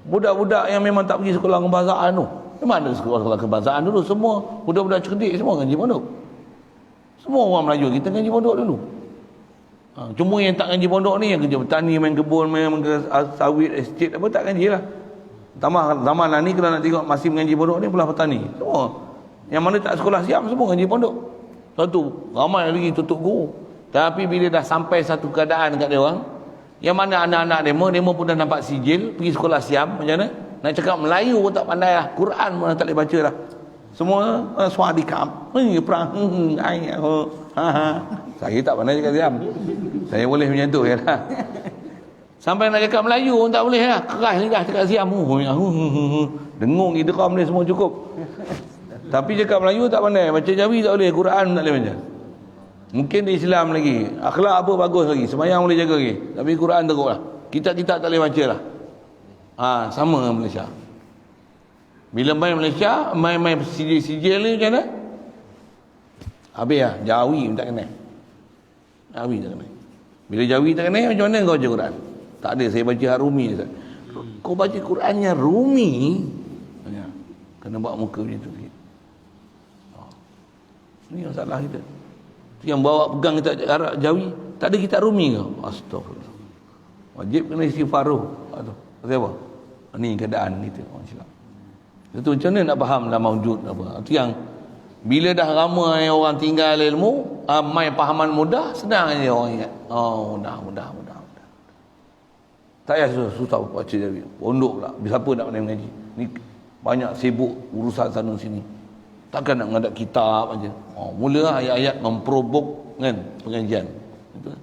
budak-budak yang memang tak pergi sekolah kebangsaan tu. Memang ada sekolah kebangsaan dulu semua. Budak-budak cerdik semua ngaji pondok. Semua orang Melayu kita ngaji pondok dulu. Cuma yang tak ngaji pondok ni yang kerja petani, main kebun, main sawit, estate apa tak ngaji lah. Zaman lah ni kalau nak tengok masih mengaji pondok ni belah petani. Semua. Yang mana tak sekolah siap semua ngaji pondok. Satu, ramai lagi tutup guru. Tapi bila dah sampai satu keadaan dekat dia orang, yang mana anak-anak demo pun dah nampak sijil, pergi sekolah siam, macam mana? Nak cakap Melayu pun tak pandai lah. Quran pun tak boleh baca lah. Semua swadikam. Perang. Saya tak pandai cakap siam. Saya boleh macam tu ya lah. Sampai nak cakap Melayu pun tak boleh lah. Keras lidah cakap siam. Dengung idgham dia semua cukup. Tapi cakap Melayu tak pandai. Baca Jawi tak boleh. Quran tak boleh baca. Mungkin di Islam lagi. Akhlak apa bagus lagi. Semayang boleh jaga lagi. Tapi Quran teruk lah. Kitab-kitab tak boleh baca lah. Sama Malaysia. Bila main Malaysia, main sijil ni macam mana? Habis lah. Jawi pun tak kena. Jawi tak kena. Bila Jawi tak kena, macam mana kau baca Quran? Tak ada, saya baca Rumi. Kau baca Qurannya Rumi? Kena buat muka macam tu sikit. Ini masalah kita. Yang bawa pegang kita Arab Jawi, tak ada kitab Rumi ke? Astagfirullah. Wajib kena istighfar tu. Pasal apa? Ini keadaan kita orang silap. Itu macam mana nak faham dalam maujud apa? Itu yang bila dah ramai orang tinggal ilmu, mai pahaman mudah, senang aja orang ingat. Oh, mudah. Tak payah susah baca Jawi. Pondok pula. Siapa nak pandai mengaji? Ni banyak sibuk urusan sana sini. Takkan nak menghadap kitab aja. Mula ayat-ayat memprovok kan pengajian. Itu.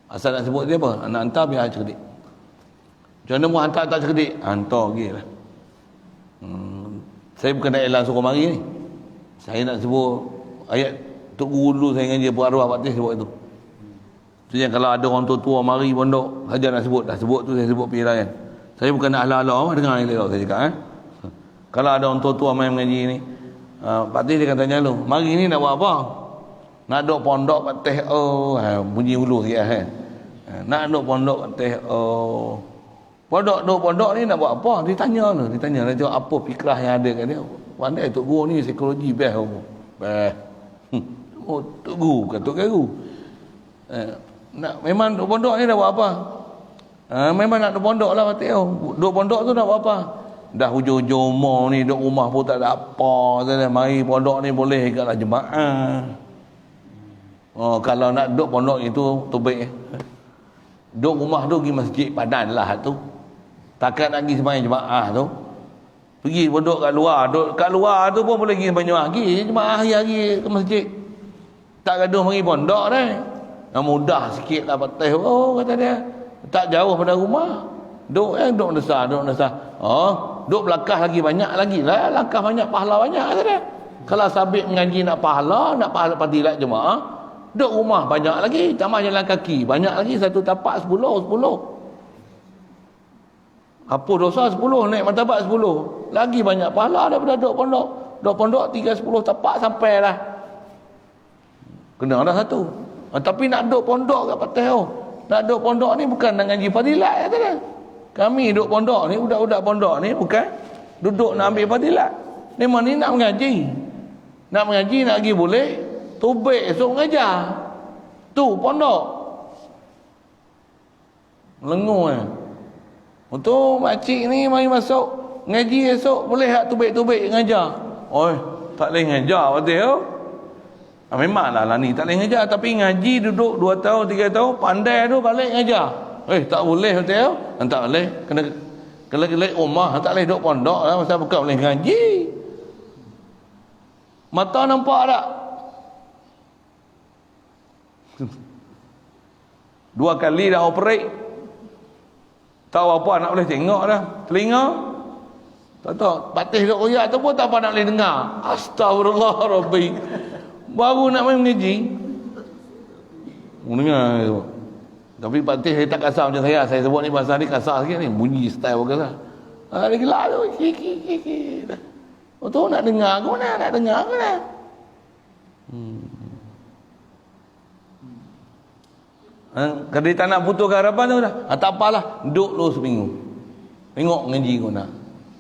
Asal nak sebut dia apa? Anak hantar biar cerdik. Macam mana mau hantar tak cerdik? Hantar lagi lah. Saya bukan nak elan suruh mari ni. Saya nak sebut ayat Tok Guru dulu saya ngaji buat arwah Pak Tis sebut itu. Maksudnya kalau ada orang tua-tua mari pondok, saja nak sebut, dah sebut tu saya sebut pilihan. Saya bukan nak ala-ala, dengar ni saya cakap Kalau ada orang tua-tua main mengaji ni, Pak Tis dia akan tanya lu, mari ni nak buat apa? Nak duduk pondok Pak Tis, bunyi hulu sikit nak duduk pondok Pak Tis, pondok ni nak buat apa? Ditanya dia apa fikrah yang ada kat dia. Pandai Tok Guru ni psikologi best. Tok Guru bukan Tok Guru. Nak memang duduk pondok ni dah buat apa? Memang nak duduk pondok lah Pak Tis. Duduk pondok tu nak buat apa? Dah hujung-hujung umur ni duduk rumah pun tak ada apa. Mari pondok ni boleh ikatlah jemaah. Kalau nak duduk pondok itu baik. Duduk rumah tu pergi masjid padan lah tu. Takkan nak pergi sembahyang jemaah tu. Pergi pondok kat luar. Kat luar tu pun boleh pergi sembahyang jemaah. Pergi jemaah hari-hari ke masjid. Tak gaduh mari pondok dah. Yang mudah sikit lah Pak Tis. Kata dia. Tak jauh pada rumah. Duk nesah. Duk belakang lagi banyak lagi lah. Langkah banyak, pahala banyak kata dia. Kalau sabit mengaji nak pahala fadilat jemaah. Duk rumah banyak lagi. Tambah jalan kaki banyak lagi. Satu tapak 10. Apa dosa 10, naik martabat 10. Lagi banyak pahala daripada duk pondok. Duk pondok 3-10 tapak sampai lah. Kena dah satu. Tapi nak duk pondok kat Pak Tis. Nak duk pondok ni bukan nak ngaji fadilat kata dia. Kami duk pondok ni, budak-budak pondok ni bukan duduk nak ambil fadilat. Memang ni nak mengaji. Nak mengaji nak pergi boleh. Tubik esok mengajar. Tu pondok. Lengur untuk makcik ni mari masuk ngaji esok boleh tak tubik-tubik ngajar. Tak boleh ngajar Pak Tis. Memanglah lah ni tak boleh ngajar, tapi ngaji duduk 2 tahun 3 tahun pandai tu balik ngajar. Tak boleh Pak Tis. Tak boleh, kena rumah tak boleh duduk pondok lah, masa bukan boleh ngaji. Mata nampak tak? 2 kali dah operate. Tahu apa nak boleh tengok dah. Telinga tak tahu. Pak Tis duk royak tu pun tak apa nak boleh dengar. Astagfirullah Rabbi. Baru nak main mengaji dengar tu. Tapi Pak Tis dia tak kasar macam saya. Saya sebut ni bahasa ni kasar sikit ni. Bunyi style pun kasar. Dia gelak tu. Tu nak dengar ke mana? Nak dengar ke mana? Kalau dia tak nak putuskan harapan tu dah. Tak apalah, duduk dulu seminggu. Tengok ngaji kau nak.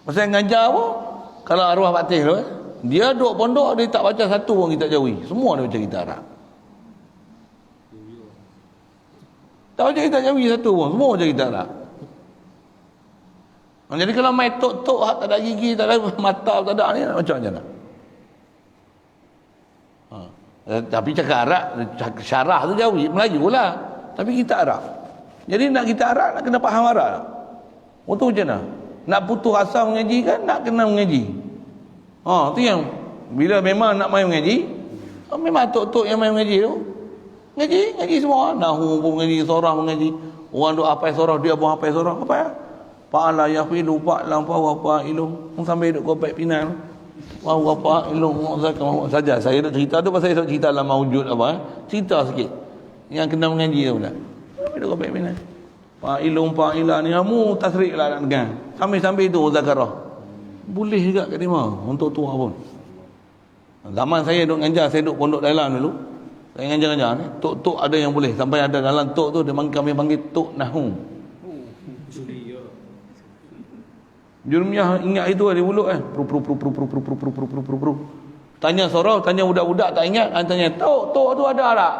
Pasal ngajar pun, kalau arwah Pak Tis tu, dia duduk pondok, dia tak baca satu pun kitab Jawi. Semua dia baca kitab Arab. Tak baca kitab Jawi satu pun, semua baca kitab Arab. Jadi kalau main tok-tok, tak ada gigi, tak ada mata, tak ada ni, macam mana? Tapi cakap Arab, syarah tu Jawi, Melayu lah. Tapi kita Arab. Jadi nak kita Arab, nak kena faham Arab. Untuk macam mana? Nak putus asa mengaji kan, nak kena mengaji. Tu yang, bila memang nak main mengaji, memang tok-tok yang main mengaji tu. Ngaji semua. Nahu pun mengaji, sorah mengaji. Orang duk hafal sorah, dia pun hafal sorah. Apa ya? Fa'ala yafilu fa'lam fa'wa fa'ilu. Sampai duk kopek pinang. Fa'wa fa'ilu. Saja, saya duk cerita tu pasal saya cerita dalam maujud apa. Cerita sikit. Yang kena mengaji tu pula. Duk kopek pinang. Fa'ilum fa'ilah ni kamu tasrik lah nak dengar. Sambil-sambil tu zakarah. Boleh juga kat dia mah untuk tua pun. Zaman saya duk ngajar, saya duk pondok dalam dulu. Jangan-jangan ni tok ada yang boleh sampai ada dalam tok tu dia kami panggil tok nahu. Jurumiyah ingat itu di mulut tanya sorau, tanya budak-budak tak ingat, tanya tok tu ada tak?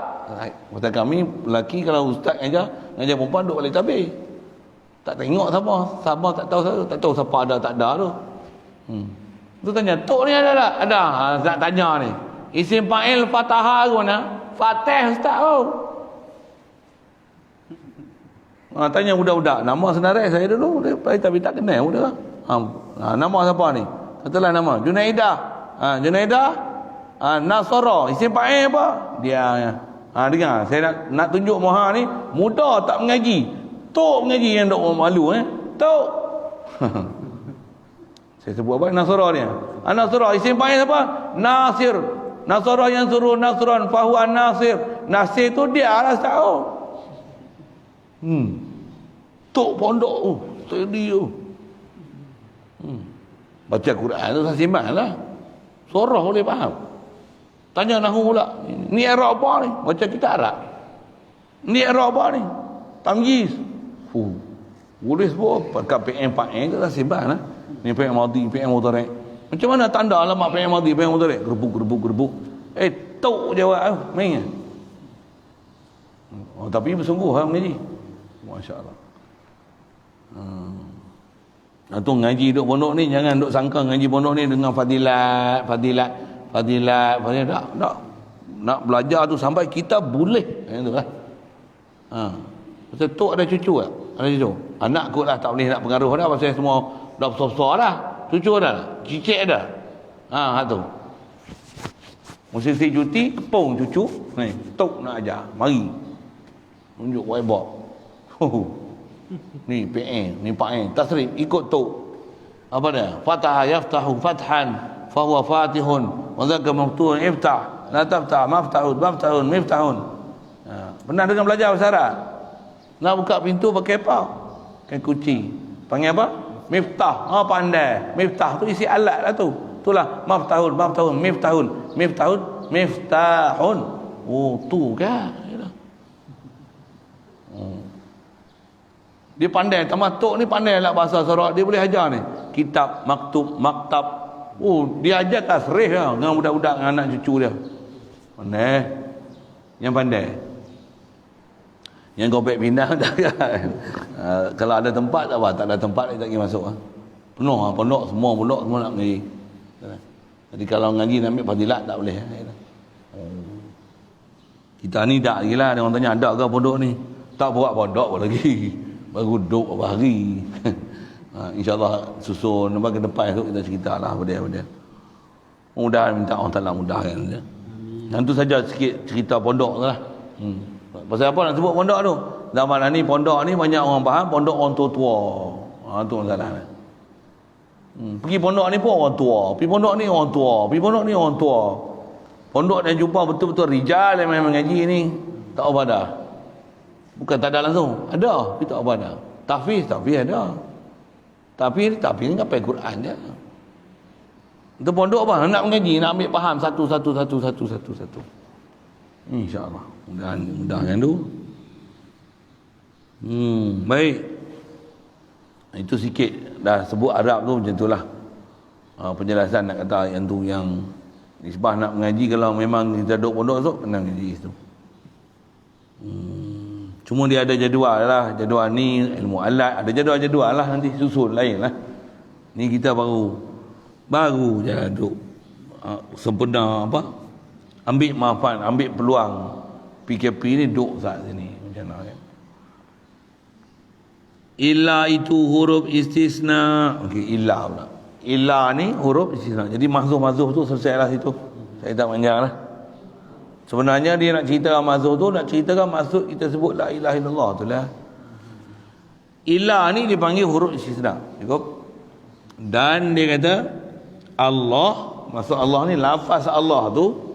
Kata kami lelaki kalau ustaz ajar perempuan duk balik tabir. Tak tengok siapa tak tahu siapa ada tak ada tu. Tu tanya tok ni ada tak? Ada. Nak tanya ni. Isim fa'il fatahah ke mana? Fatih ustaz tu. Tanya budak-budak, nama senarai saya dulu tapi tak kenal budak. Nama siapa ni? Katalah nama Junaidah. Junaidah Nasara. Isim fa'il apa? Dia dengar, saya nak tunjuk Moha ni muda tak mengaji. Tok mengaji yang dok malu Tok. Saya sebut apa? Nasara ni. Nasara isim fa'il apa? Nasir. Nasara yang suruh nasran fahuwa nasir. Nasir tu dia lah tahu. Tok pondok tu, steady tu. Baca Quran tu sasiman lah. Surah boleh faham. Tanya nahu pula. Ni Arab apa ni? Baca kita Arab. Ni Arab apa ni? Tamyiz. Boleh sebut pakai PM ke sasiman lah. Ni PM madhi, PM mudhari'. Macam mana tanda alamat PM madhi, PM mudhari'? Gerbuk. Tok jawab main. Tapi bersungguh lah mengaji. Masya-Allah. Tu ngaji duk pondok ni jangan duk sangka ngaji pondok ni dengan fadilat. Tak. Nak belajar tu sampai kita boleh. Itu lah. Pasal tok ada cucu tak? Ada cucu. Anak kot lah tak boleh nak pengaruh dah pasal semua dah besar-besar dah. Cucu dah. Cicit dah. Tu. Mesti cuti kepung cucu. Ni, tok nak ajar. Mari. Tunjuk whiteboard. Ni PN, ni PN. Tasrif ikut tok. Apa dia? Fatah yaftahu fathan fa huwa fatihun. Wa dzaka maftuhun iftah. La taftah maftahun miftahun. Pernah dengar belajar bahasa Arab? Nak buka pintu pakai apa? Pakai kunci. Panggil apa? Miftah. Pandai. Miftah tu isi alat lah tu. Itulah maftahun miftahun. Tu kan. Dia pandai, tamatuk ni pandai lah bahasa Sarawak. Dia boleh ajar ni. Kitab, maktub, maktab. Dia ajar tasrih lah dengan budak-budak, dengan anak cucu dia. Pandai. Yang pandai. Yang gopek pindah dah kan. Kalau ada tempat tak apa, tak ada tempat dia tak pergi masuk. Penuh lah, pondok, semua nak ngaji. Jadi kalau ngaji nak ambil fadilat tak boleh. Kita ni tak lagi lah. Dia orang tanya ada ke pondok ni? Tak buat pondok pun lagi. Baru duduk beberapa hari. InsyaAllah susun ke depan tu kita cerita lah pada. Mudah minta Allah Ta'ala mudahkan je. Dan tu saja sikit cerita pondok tu lah. Pasal apa nak sebut pondok tu? Zaman ni pondok ni banyak orang faham pondok orang tua-tua. Tu masalah ni. Pergi pondok ni pun orang tua. Pergi pondok ni orang tua. Pergi pondok ni orang tua. Pondok dan jumpa betul-betul rijal yang memang mengaji ni. Tak apa dah. Bukan tak ada langsung. Ada. Tapi tak apa dah. Tahfiz ada. Tapi ni ngapai Quran je. Itu pondok apa? Nak mengaji, nak ambil faham satu. InsyaAllah. Mudah-mudahan tu. Baik. Itu sikit. Dah sebut Arab tu macam itulah. Penjelasan nak kata yang tu yang nisbah nak mengaji kalau memang kita duduk pondok tu kena mengaji tu. Cuma dia ada jadual lah. Jadual ni ilmu alat. Ada jadual lah nanti susun lain lah. Ni kita baru je duduk sempena apa? Ambil manfaat, ambil peluang. PKP ni duduk saat sini. Macam mana kan? Illa itu huruf istisna. Okey, illa pula. Illa ni huruf istisna. Jadi mahzuh tu selesailah situ. Saya tak panjang lah. Sebenarnya dia nak ceritakan mahzuh tu, nak ceritakan maksud kita sebut la ilaha illallah tu lah. Illa ni dipanggil huruf istisna. Cukup. Dan dia kata Allah, maksud Allah ni lafaz Allah tu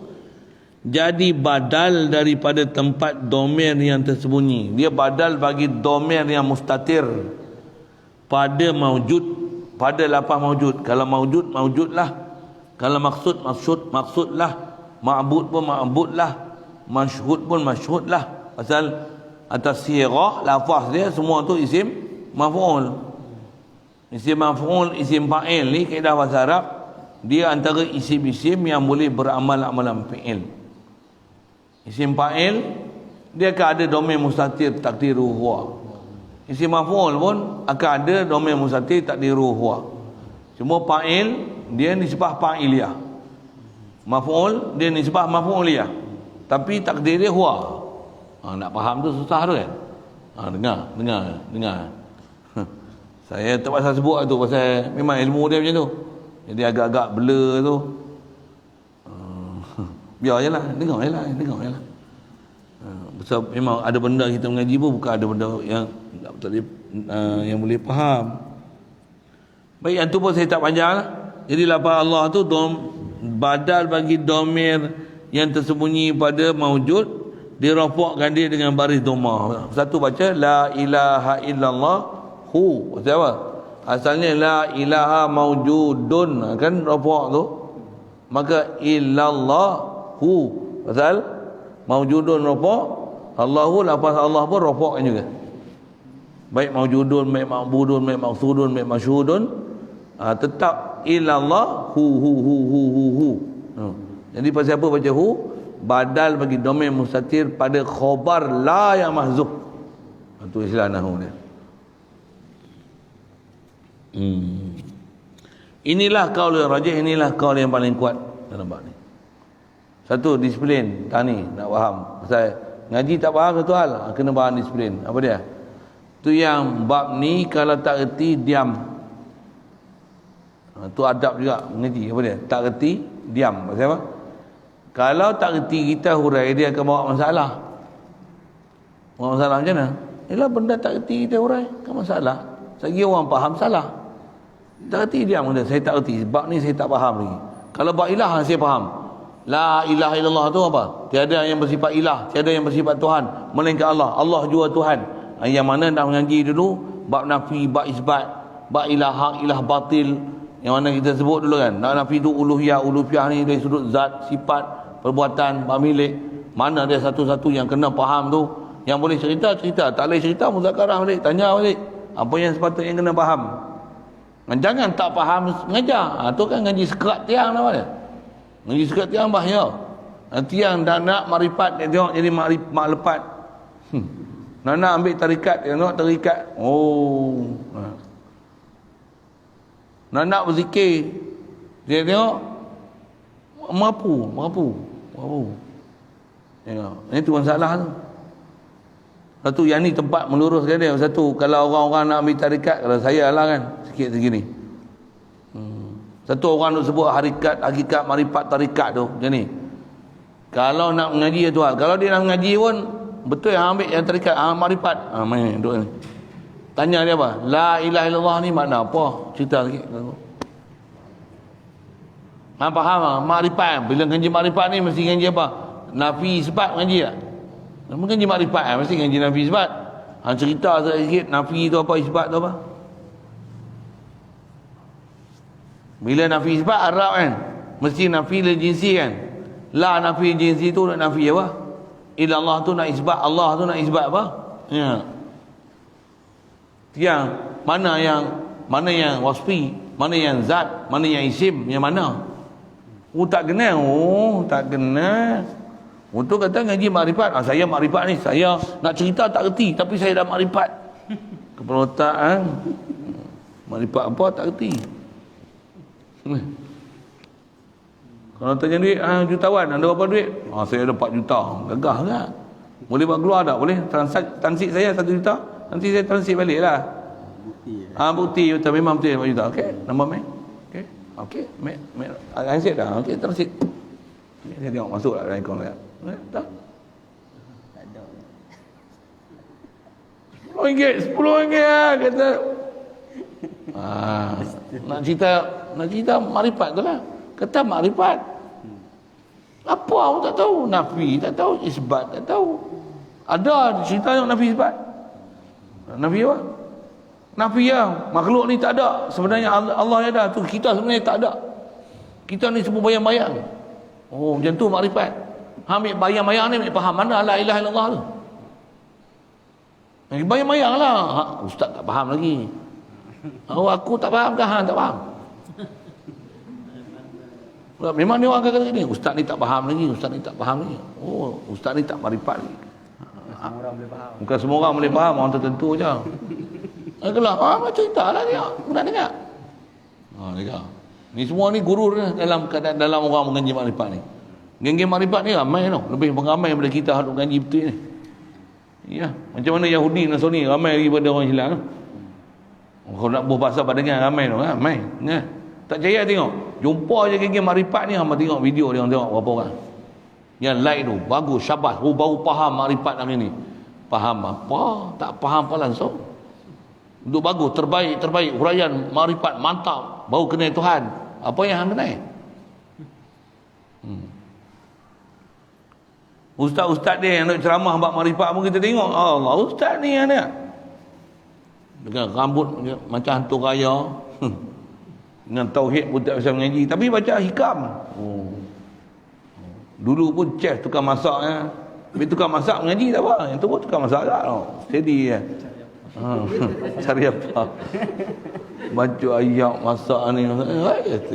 jadi badal daripada tempat domir yang tersembunyi. Dia badal bagi domir yang mustatir pada maujud, pada lafaz maujud. Kalau maujud, maujudlah. Kalau maksud, maksudlah. Ma'bud pun ma'budlah. masyhud pun masyhud lah. Pasal atas sirah, lafaz dia semua tu isim maf'ul. Isim maf'ul, isim fa'il ni kaedah bahasa Arab, dia antara isim-isim yang boleh beramal amalan fi'il. Isim fa'il dia akan ada domain mustatir takdiru huwa. Isim maf'ul pun akan ada domain mustatir takdiru huwa. Cuma fa'il dia nisbah fa'iliyah, maf'ul dia nisbah maf'uliyah, tapi takdir dia huwa. Nak faham tu susah tu kan. Dengar. Saya tak pasal sebut tu, pasal memang ilmu dia macam tu. Jadi agak-agak blur tu. Biar je lah, dengar je lah. Sebab memang ada benda kita mengaji pun bukan ada benda yang yang boleh faham. Baik, yang tu pun saya tak panjang lah. Jadi lafaz Allah tu badal bagi domir yang tersembunyi pada maujud, dirafakkan dia dengan baris dhammah. Satu baca la ilaha illallah hu. Pasal apa? Asalnya la ilaha maujudun, kan rafak tu. Maka illallah hu. Pasal maujudun rafak, Allahu lafaz Allah pun rafakkan juga. Baik maujudun, baik ma'budun, baik maksudun, baik masyhudun, tetap illallah hu. Jadi pasal apa baca hu? Badal bagi domain mustatir pada khabar la yang mahzuf. Itu istilah nahwu dia. Inilah kaul yang rajih, inilah kaul yang paling kuat dalam bab ni. Satu, disiplin tani, nak faham. Pasal ngaji tak faham satu hal, kena faham disiplin. Apa dia? Tu yang bab ni kalau tak reti diam. Tu adab juga mengaji. Apa dia? Tak reti diam. Pasal apa? Kalau tak reti kita hurai, dia akan bawa masalah. Bawa masalah macam mana? Ialah benda tak reti kita hurai, kan masalah. Sagi orang faham salah. Tak reti diam kata, saya tak reti. Bab ni saya tak faham lagi. Kalau bab ilah saya faham. La ilaha illallah tu apa? Tiada yang bersifat ilah, tiada yang bersifat Tuhan melainkan Allah. Allah jua Tuhan. Yang mana dah mengaji dulu bab nafi, bab isbat, bab ilah hak, ilah batil, yang mana kita sebut dulu kan. Nafi tu uluhiyah ni dari sudut zat, sifat, perbuatan, pemilik. Mana dia satu-satu yang kena faham tu. Yang boleh cerita, tak boleh cerita, muzakarah balik, tanya balik apa yang sepatutnya kena faham. Jangan tak faham mengajar. Tu kan ngaji sekerat tiang nama dia. Ngaji sekerat tiang bahaya. Tiang dah nak marifat, dia tengok jadi mak lepat. Nak ambil tarikat, dia tengok tarikat. Nak berzikir, dia tengok mampu. Tengok. Ini tu masalah tu. Satu yang ni tempat meluruskan dia. Satu, kalau orang-orang nak ambil tarikat, kalau saya lah kan, sikit segini. Satu orang nak sebut hakikat, marifat tarikat tu, macam ni. Kalau nak mengaji tu, kalau dia nak mengaji pun, betul yang ambil yang tarikat, marifat. Main duduk ni. Tanya dia apa? La ilaha illallah ni makna apa? Cerita sikit. Faham? Makrifat. Bila ngaji makrifat ni mesti ngaji apa? Nafi sifat ngaji tak? Ngaji makrifat mesti ngaji nafi sifat. Cerita sikit nafi tu apa, isbat tu apa? Bila nafi sifat Arab kan, mesti nafi lil jinsi kan. La nafi jinsi tu nak nafi apa? Ilallah tu nak isbat, Allah tu nak isbat apa? Ya. Yang mana yang wasfi, mana yang zat, mana yang isim, yang mana? Tak kenal. Untuk kata ngaji makrifat. Saya makrifat ni, saya nak cerita tak reti, tapi saya dah makrifat. Kepala otak kan. Makrifat apa tak reti. Kalau tanya duit, jutawan, ada berapa duit? Saya ada 4 juta. Gagah tak? Boleh buat keluar tak? Boleh? Transit saya 1 juta. Nanti saya transit balik lah. Bukti betul, memang betul 4 juta. Okey, nombor main. Okey, transit dah. Okey, transit. Saya tengok masuk lah dalam akaun saya. Tak? Tak ada. RM10 lah kata. Nak cerita makrifat tu lah. Kata makrifat. Apa aku tak tahu. Nafi tak tahu, isbat tak tahu. Ada cerita yang nafi isbat. Nafi apa? Nafi ya, makhluk ni tak ada. Sebenarnya Allah yang ada. Tu kita sebenarnya tak ada. Kita ni semua bayang-bayang. Macam tu makrifat. Ambil bayang-bayang ni, ambil faham mana la ilaha illallah tu. Bayang-bayang lah. Ustaz tak faham lagi. Oh, aku tak faham ke? Tak faham. Memang dia orang kata gini, ustaz ni tak faham lagi, ustaz ni tak faham lagi. Oh, ustaz ni tak marifat lagi. Semua orang boleh faham. Bukan semua orang boleh faham, orang tertentu je. Itulah, cerita lah dia. Nak dengar. Dengar. Ni semua ni guru dalam orang mengaji makrifat ni. Geng-geng makrifat ni ramai tau. Lebih ramai daripada kita hadap ngaji betul ni. Ya, macam mana Yahudi Nasrani ramai daripada orang Islam. Kalau nak berbahasa padangan ramai tu, ramai. Ya. Tak percaya tengok. Jumpa je geng-geng makrifat ni, hamba tengok video dia, tengok berapa orang. Yang like tu, bagus, syabas. Baru faham makrifat hari ni. Faham apa? Tak faham apa langsung. Untuk bagus, terbaik, huraian makrifat mantap, baru kenal Tuhan. Apa yang hang kenal? Ustaz-ustaz dia yang nak ceramah bab makrifat pun kita tengok, Allah, ustaz ni yang dia dengan rambut macam hantu raya. Dengan tauhid pun tak bisa mengaji, tapi baca hikam. Dulu pun chef tukang masak ya. Tapi tukang masak mengaji tak apa, yang tu pun tukang masak tak tau. Steady ya. Cari apa? Baca ayat masak ni.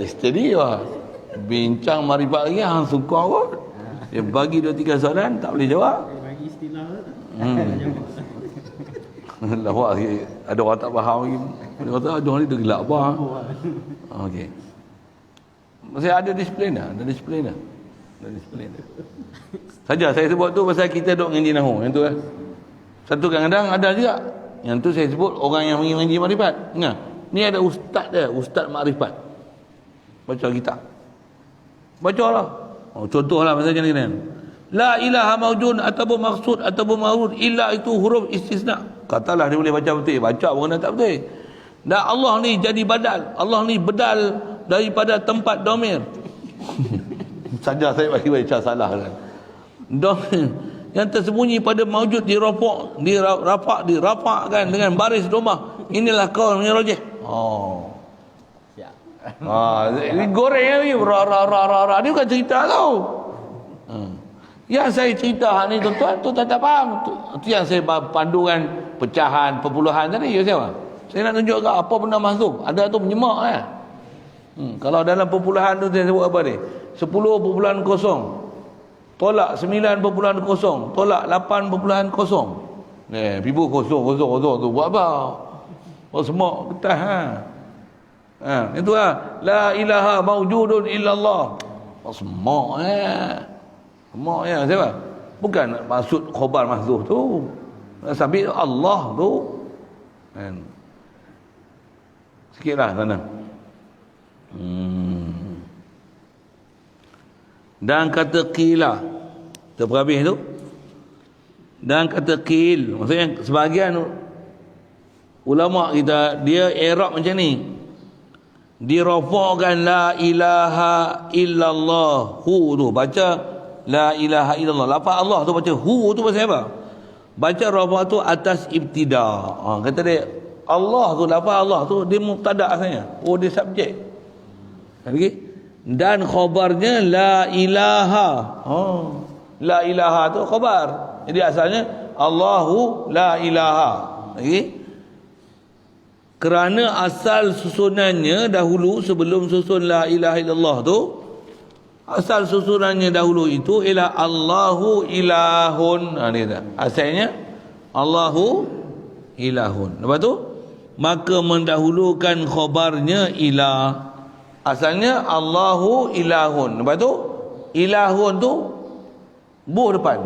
Steady lah. Bincang makrifat lagi hang suka kot. Dia bagi 2-3 soalan tak boleh jawab. Bagi istilah tu tak. Lawak sikit. Ada orang tak faham lagi. Dia kata ada orang ni tergelak apa. Okey. Masih ada disiplin dah. Ada disiplin dah. Saja saya sebut tu pasal kita duk ngaji nahwu. Yang tu lah. Satu kadang-kadang ada juga. Yang tu saya sebut orang yang mengaji makrifat. Ingat. Ni ada ustaz dia. Ustaz makrifat. Baca kitab. Bacalah. Contohlah macam ni kan. La ilaha maujud ataupun maksud ataupun ma'rud illa itu huruf istisna. Katalah dia boleh baca betul. Baca pun kena tak betul. Dan Allah ni jadi badal. Allah ni bedal daripada tempat domir. Saja saya bagi baca salah kan. Domir yang tersembunyi pada maujud dirafakkan dengan baris domah. Inilah qaul rajih. Ini goreng ni ra. Dia bukan cerita tau. Yang saya cerita hak ni tuan-tuan tu tak faham. Tu yang saya pandukan pecahan, perpuluhan tadi. Ya siapa? Saya nak tunjuk apa benda masuk. Ada tu menyemak lah. Kalau dalam perpuluhan tu saya sebut apa ni? 10.0 tolak 9.0 tolak 8.0. Pibu kosong tu buat apa? Oh semak getah itu lah. La ilaha maujudun illallah. Semak semak ya siapa? Bukan maksud khabar mahdzuf tu. Sambil Allah tu. Kan. Sikitlah sana. Dan kata qila. Terperhabis tu. Dan kata qil. Maksudnya sebahagian ulama kita dia i'rab macam ni. Dirafa'kan la ilaha illallah hu tu baca la ilaha illallah. Lafaz Allah tu baca hu tu pasal apa? Baca rafa tu atas ibtida. Kata dia Allah tu lafaz Allah tu dia mubtada asalnya. Oh dia subjek. Okey. Dan khabarnya la ilaha. La ilaha tu khabar. Jadi asalnya Allahu la ilaha. Okey. Kerana asal susunannya dahulu sebelum susun la ilaha illallah tu, asal susunannya dahulu itu ialah Allahu ilahun. Ni kata. Asalnya Allahu ilahun. Lepas tu maka mendahulukan khabarnya ilah. Asalnya Allahu ilahun. Lepas tu ilahun tu buh depan.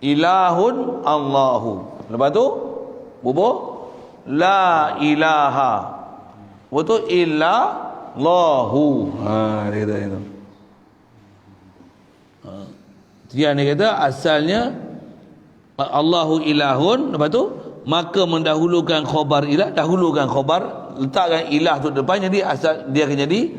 Ilahun Allahu. Lepas tu bubuh la ilaha. Betul illallahu. Dia kata itu. Dia kata asalnya Allahu ilahun. Lepas tu maka mendahulukan khabar ilah, dahulukan khabar, letakkan ilah tu depan, jadi asal dia akan jadi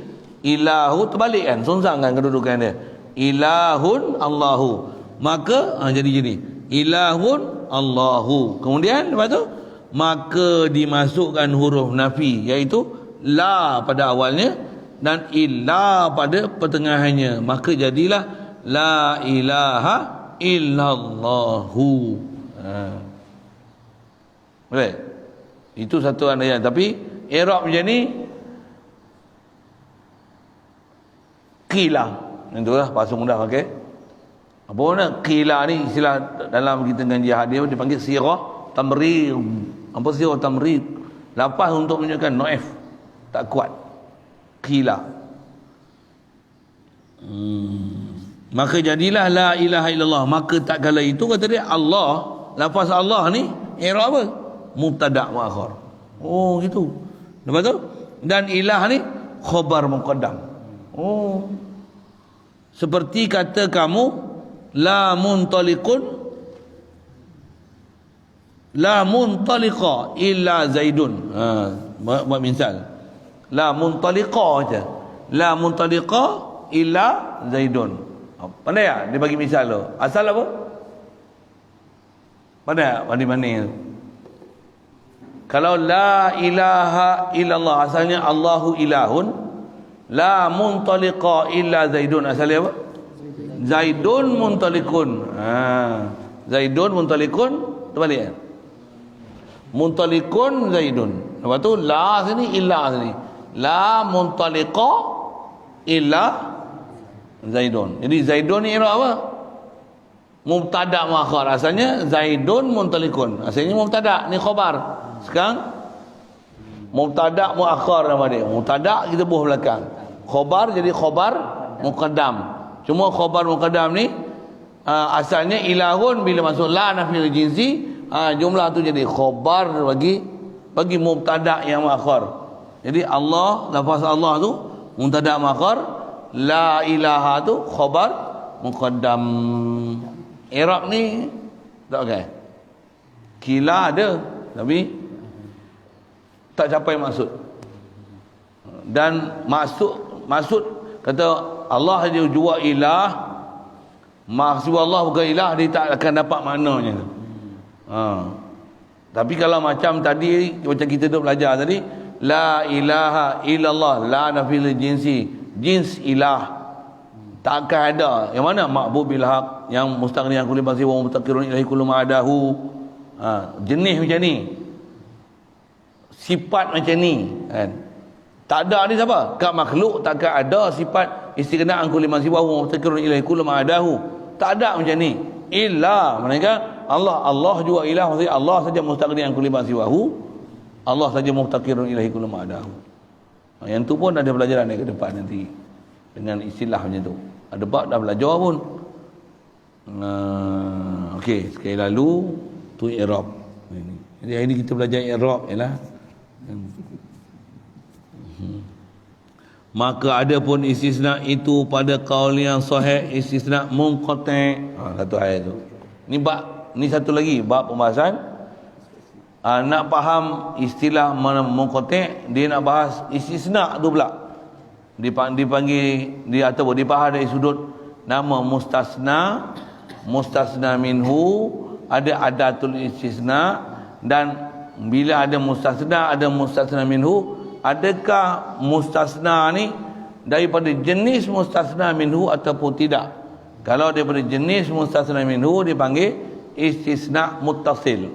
ilahu, terbalik kan, songsang kan kedudukan dia. Ilahun Allahu. Maka jadi ilahun Allahu. Kemudian lepas tu maka dimasukkan huruf nafi, iaitu la pada awalnya dan illa pada pertengahannya. Maka jadilah la ilaha illallahu. Boleh? Itu satu ayat. Tapi i'rab macam ni qila. Itulah bahasa mudah pakai. Apa mana qila ni istilah dalam kita ngaji hadis dipanggil sirah tamrid. Apa sirah tamrid? Lafaz untuk menunjukkan dhaif, tak kuat. Qila. Maka jadilah la ilaha illallah. Maka tak kala itu kata dia Allah, lafaz Allah ni i'rab apa? Mubtada' muakhar. Oh gitu. Lepas tu dan ilah ni khabar muqaddam. Oh. Seperti kata kamu la muntaliqun la muntaliqa illa Zaidun. Buat misal. La muntaliqa aja. La muntaliqa illa Zaidun. Pandai tak? Dia bagi misal tu. Asal apa? Pandai tak? Mana-mana tu. Kalau la ilaha illallah asalnya Allahu ilahun, la muntaliqa illa Zaidun asalnya apa? Zaidun muntalikun. Zaidun muntalikun terbalik kan? Muntalikun Zaidun. Lepas tu la sini illa sini. La muntaliqa illa Zaidun. Jadi Zaidun ni i'rab apa? Mubtada' muakhar. Asalnya Zaidun muntalikun. Asalnya mubtada', ni khabar. Sekarang mubtada' muakhar nama dia. Mubtada' kita buah belakang. Khabar jadi khabar muqaddam. Cuma khabar muqaddam ni asalnya ilahun, bila masuk la nafil jinsi, jumlah tu jadi khabar bagi mubtada' yang muakhar. Jadi Allah, lafaz Allah tu mubtada' muakhar, la ilaha tu khabar muqaddam. I'rab ni tak okey. Kila ada tapi tak capai maksud. Dan maksud kata Allah dia jua ilah, maksud Allah bukan ilah, dia tak akan dapat maknanya. Tapi kalau macam tadi, macam kita duk belajar tadi, la ilaha illallah, la nafil jinsi, jins ilah takkan ada. Yang mana? Ma'bud bil haq, yang mustaghni an kulli basi wa mutaqirun ilahi kullu ma'adahu. Jenis macam ni, sifat macam ni kan. Tak ada ni siapa? Kat makhluk takkan ada sifat istighna an kulli basi wa mutaqirun ilahi kullu ma'adahu. Tak ada macam ni. Illa mereka Allah juga ilah, maksudnya Allah saja mustaghni an kulli basi wa Allah saja mutaqirun ilahi kullu ma'adahu. Yang tu pun ada pelajaran ke depan nanti dengan istilah macam tu. Ada bab dah belajar pun. Okey, sekali lalu tu i'rab. Jadi hari ni kita belajar i'rab ialah maka ada pun istisna itu pada qaul yang sahih, istisna munqati'. Satu ayat tu. Ni bab, ni satu lagi bab pembahasan. Nak faham istilah munqati', dia nak bahas istisna tu pula. Dipanggil dia atau dibahas dari sudut nama mustasna, mustasna minhu, ada adatul istisna, dan bila ada mustasna minhu, adakah mustasna ni daripada jenis mustasna minhu ataupun tidak? Kalau daripada jenis mustasna minhu dipanggil istisna muttasil.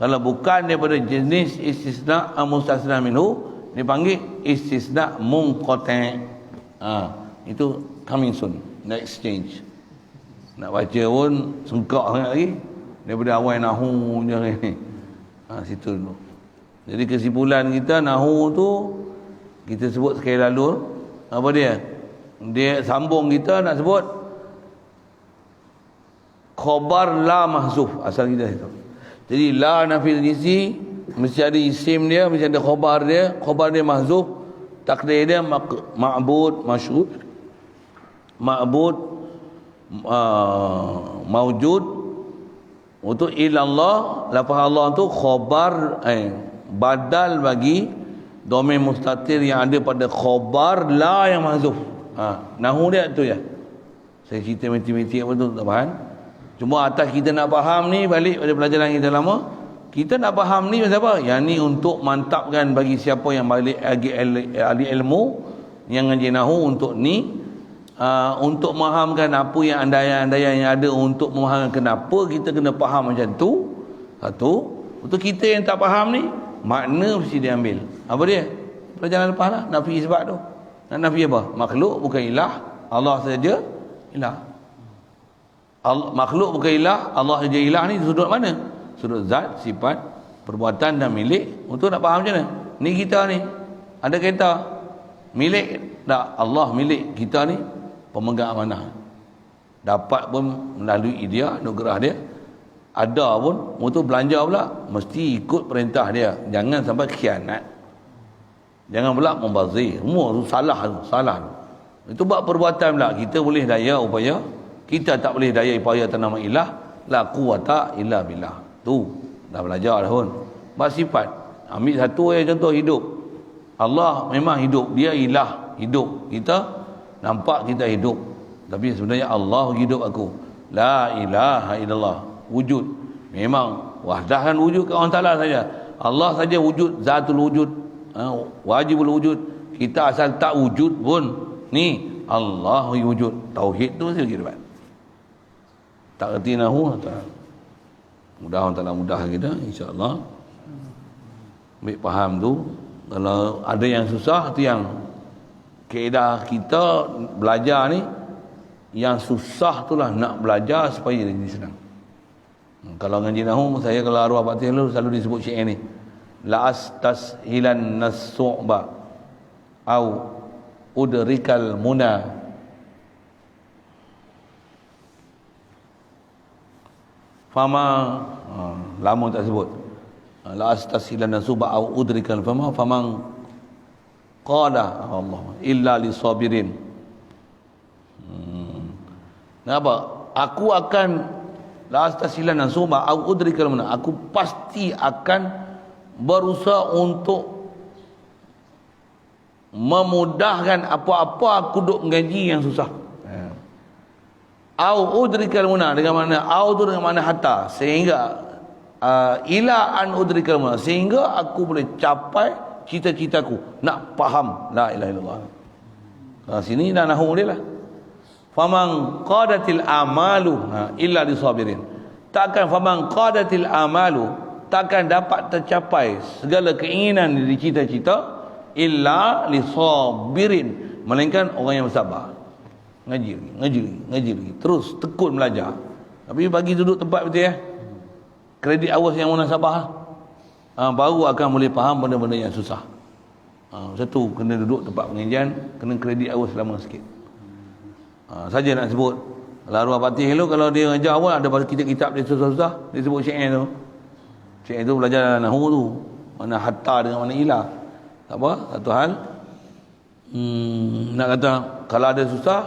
Kalau bukan daripada jenis istisna mustasna minhu dipanggil istisna munqati'. Itu coming soon, next change. Nak baca pun sengkak sangat lagi daripada awal nahu je ni. Situ dulu. Jadi kesimpulan kita nahu tu kita sebut sekali lalu, apa dia? Dia sambung kita nak sebut khabar la mahzuf, asal kita itu. Jadi la nafil jinsi mesti ada isim dia, mesti ada khabar dia mahzuf, takdir dia ma'bud, masyhud, ma'bud, maujud. Untuk ilallah, lafaz Allah tu khabar badal bagi domain mustatir yang ada pada khabar la yang mahzuf. Nahu dia tu ya. Saya cerita matematik apa tu tak faham. Cuma atas kita nak faham ni, balik pada pelajaran kita lama, kita nak faham ni pasal apa? Yang ni untuk mantapkan bagi siapa yang balik ahli ilmu yang ngaji nahu untuk ni, untuk memahamkan apa yang andaian-andaian yang ada, untuk memahamkan kenapa kita kena faham macam tu. Satu. Untuk kita yang tak faham ni, makna mesti diambil. Apa dia? Pelajaran lepas lah, nafi sebab tu. Nak nafi apa? Makhluk bukan ilah, Allah saja ilah. Makhluk bukan ilah, Allah saja ilah ni sudut mana? Sudut zat, sifat, perbuatan dan milik. Untuk nak faham macam mana? Ni kita ni, ada kereta milik tak? Allah milik, kita ni pemegang amanah. Dapat pun melalui dia, anugerah dia. Ada pun, untuk belanja pula mesti ikut perintah dia. Jangan sampai khianat, jangan pula membazir. Semua tu salah tu, salah tu. Itu buat perbuatan pula. Kita boleh daya upaya, kita tak boleh daya upaya atas nama ilah. La quwata illa billah. Tu dah belajar dah pun. Bab sifat, ambil satu contoh hidup. Allah memang hidup, dia ilah, hidup. Kita nampak kita hidup, tapi sebenarnya Allah hidup aku. La ilaha illallah, wujud. Memang wahdahan wujud ke Allah Ta'ala saja. Allah saja wujud, zatul wujud, wajibul wujud. Kita asal tak wujud pun, ni Allah wujud. Tauhid tu saja kita dapat. Tak erti nahu, mudah Allah Ta'ala mudah kita, insya-Allah. Ambil faham tu. Kalau ada yang susah tu, yang kaedah kita belajar ni, yang susah tu lah nak belajar supaya jadi senang. Kalau ngaji nahu, saya kalau arwah batin selalu disebut syair ni, la astashilan nas-su'ba au udrikal muna. Fama lama tak sebut. La astashilan nas-su'ba au udrikal fama faman qala Allah illa lisabirin. Kenapa? Aku akan la astasilan nasuma au udrikal mana, aku pasti akan berusaha untuk memudahkan apa-apa aku duk mengaji yang susah. Au udrikal mana, dengan mana au tu dengan mana hatta, sehingga ila an udrikal mana, sehingga aku boleh capai cita-citaku nak faham la ilaha illallah. Sini dah nahu dia lah. Faman qadatil amalu illa lisabirin. Takkan faman qadatil amalu, takkan dapat tercapai segala keinginan di cita-cita illa lisabirin, melainkan orang yang bersabar. Ngaji lagi, terus tekun belajar. Tapi bagi duduk tempat betul ya. Kredit awas yang munasabah, baru akan boleh faham benda-benda yang susah. Satu, kena duduk tempat pengajian, kena kredit awas lama sikit. Saja nak sebut. Kalau arwah Fatih tu, kalau dia ngajar pun ada kitab-kitab dia susah-susah, dia sebut syair tu. Syair tu belajar nahu tu, mana hatta dengan mana ilah. Tak apa, satu hal. Nak kata kalau ada susah,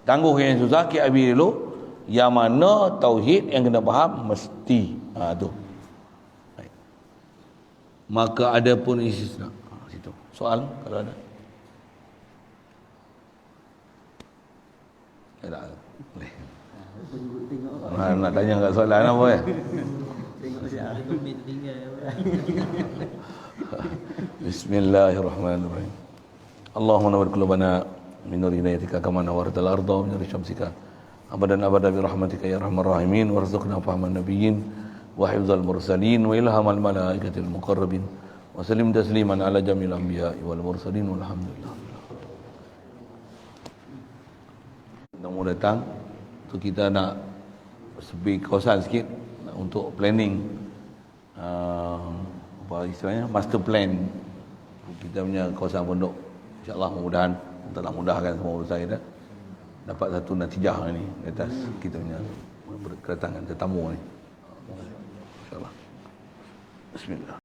tangguh yang susah, KIB dulu. Yang mana tauhid yang kena faham mesti. Tu. Baik. Maka ada pun istisna. Situ. Soal kalau ada. Tak boleh. Nak tanya kat soalan apa ya? Tengok siapa komit tinggal. Bismillahirrahmanirrahim. Allahumma nawwir qulubana min nur hidayatika kama nawwartal arda min nur syamsika abadan abada bi rahmatika ya arhamar rahimin warzuqna fahman nabiyyin wa hifdzal mursalin wa ilhamal malaikatil muqarrabin wa sallim tasliman ala jamil anbiya'i wal mursalin walhamdulillah. Mau datang tu, kita nak sepi kawasan sikit untuk planning, apa istilahnya, master plan kita punya kawasan pondok. InsyaAllah mudah-mudahan telah mudahkan semua urusan kita, dapat satu natijah ni di atas kita punya kedatangan tetamu ni, InsyaAllah. Bismillah.